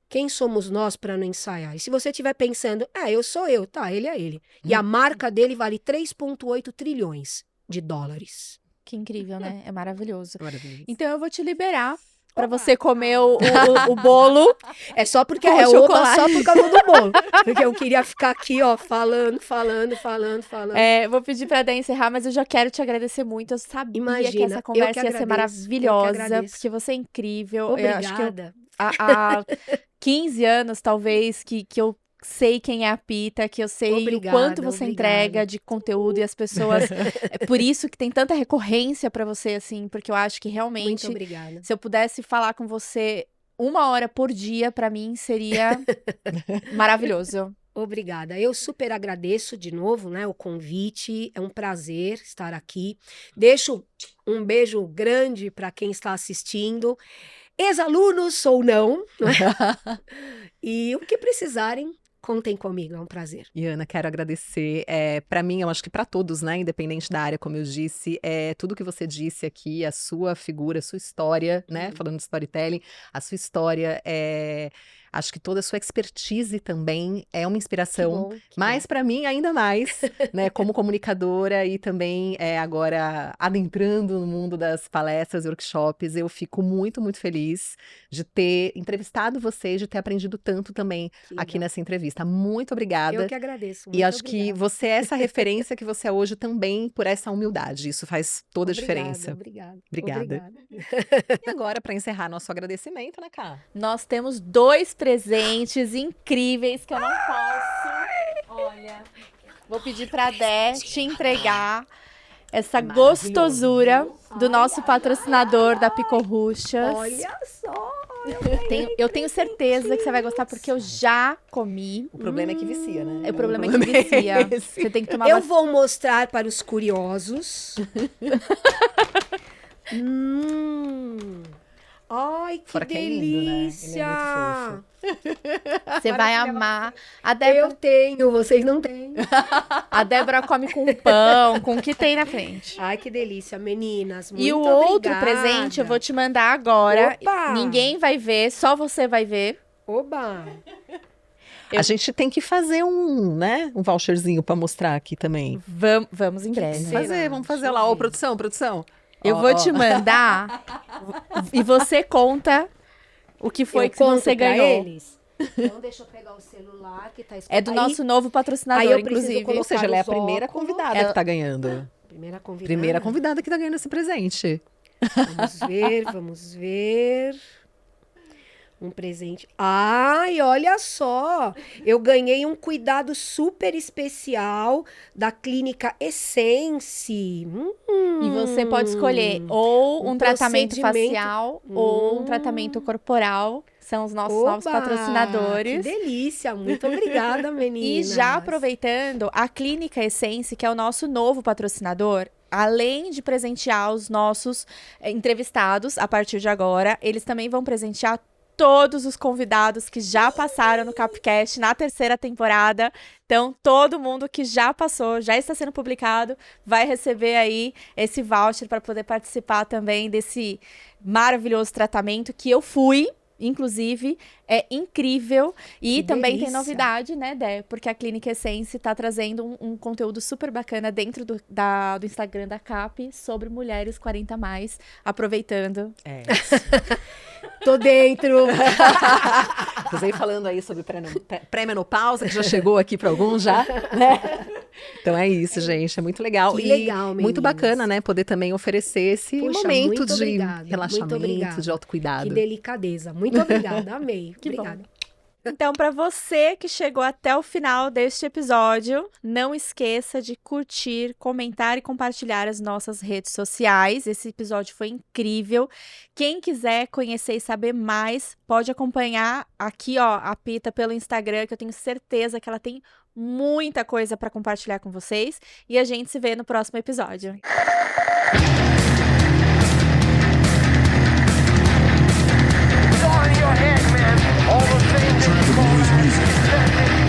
quem somos nós para não ensaiar? E se você estiver pensando, eu sou eu, tá, ele é ele. E a marca dele vale 3,8 trilhões de dólares. Que incrível, né? É maravilhoso. Maravilhoso. Então eu vou te liberar pra você comer o bolo. É só porque Com é oba chocolate. só por causa do bolo. Porque eu queria ficar aqui, ó, falando. Vou pedir pra Dé encerrar, mas eu já quero te agradecer muito. Eu sabia que Imagina, essa eu conversa que ia ser agradeço, maravilhosa, eu que agradeço. porque você é incrível. Eu acho que Obrigada. há 15 anos, talvez, que eu sei quem é a Pita, que eu sei o quanto você entrega de conteúdo e as pessoas... É por isso que tem tanta recorrência pra você, assim, porque eu acho que realmente, Muito obrigada. se eu pudesse falar com você 1 hora por dia, pra mim, seria maravilhoso. Obrigada. Eu super agradeço de novo, né, o convite. É um prazer estar aqui. Deixo um beijo grande para quem está assistindo, ex-alunos ou não, né? E o que precisarem, contem comigo, é um prazer. E Ana, quero agradecer. Para mim, eu acho que para todos, né, independente da área, como eu disse, tudo que você disse aqui, a sua figura, a sua história, né, falando de storytelling, a sua história, acho que toda a sua expertise também é uma inspiração. Que bom. Mas para mim, ainda mais, né, como comunicadora e também agora adentrando no mundo das palestras e workshops, eu fico muito, muito feliz de ter entrevistado vocês, de ter aprendido tanto também aqui nessa entrevista. Muito obrigada. Eu que agradeço. Muito E acho obrigada. que você é essa referência que você é hoje também por essa humildade. Isso faz toda a diferença. Obrigada. E agora, para encerrar nosso agradecimento, né, Cá? Nós temos 2 presentes incríveis que eu não posso. Olha, vou pedir pra Dé te entregar essa gostosura do nosso patrocinador da Picorruchas. Olha só. Eu tenho certeza que você vai gostar porque eu já comi. O problema é que vicia, né? O problema é que vicia. esse. Você tem que tomar Eu vou mostrar para os curiosos. Ai, que Fora que é lindo, né? Ele é delícia! muito fofo. Você vai amar. A Débora, Eu tenho, vocês não têm. a Débora come com pão, com o que tem na frente. Ai, que delícia, meninas. Muito E o outro obrigada. presente eu vou te mandar agora. Opa! Ninguém vai ver, só você vai ver. Oba! A gente tem que fazer um voucherzinho para mostrar aqui também. Vamos em breve. Será? Vamos fazer Deixa lá. eu Ô, ver. produção. Eu Ó, vou ó. te mandar e você conta o que foi Eu que conto você pra ganhou. Eles. Então, deixa eu pegar o celular que tá escrito. É do nosso novo patrocinador, aí eu preciso inclusive. colocar Ou seja, ela é a os primeira óculos. convidada Ela- que tá ganhando. Primeira convidada que tá ganhando esse presente. Vamos ver. Um presente. Ai, olha só! Eu ganhei um cuidado super especial da clínica Essence. E você pode escolher ou um tratamento facial ou um tratamento corporal. São os nossos novos Oba, patrocinadores. Que delícia! Muito obrigada, E meninas. já aproveitando, a Clínica Essence, que é o nosso novo patrocinador, além de presentear os nossos entrevistados a partir de agora, eles também vão presentear todos os convidados que já passaram no Capcast na 3ª temporada. Então, todo mundo que já passou, já está sendo publicado, vai receber aí esse voucher para poder participar também desse maravilhoso tratamento que eu fui. inclusive, é incrível. E Que também tem delícia. novidade, né, Dé? Porque a Clínica Essence tá trazendo um conteúdo super bacana dentro do Instagram da CAP sobre mulheres 40 a mais, aproveitando. É. Tô dentro. Inclusive falando aí sobre pré-menopausa, que já chegou aqui para alguns já, né? Então é isso, gente, é muito legal. Que E legal, muito meninas. bacana, né, poder também oferecer esse Poxa, momento muito de obrigada, muito relaxamento, obrigada. de autocuidado. Que delicadeza. Muito obrigada, amei. Que bom. Obrigada. Então, para você que chegou até o final deste episódio, não esqueça de curtir, comentar e compartilhar as nossas redes sociais. Esse episódio foi incrível. Quem quiser conhecer e saber mais, pode acompanhar aqui, ó, a Pita pelo Instagram, que eu tenho certeza que ela tem muita coisa para compartilhar com vocês. E a gente se vê no próximo episódio. It's all in your head, man. All the things that you call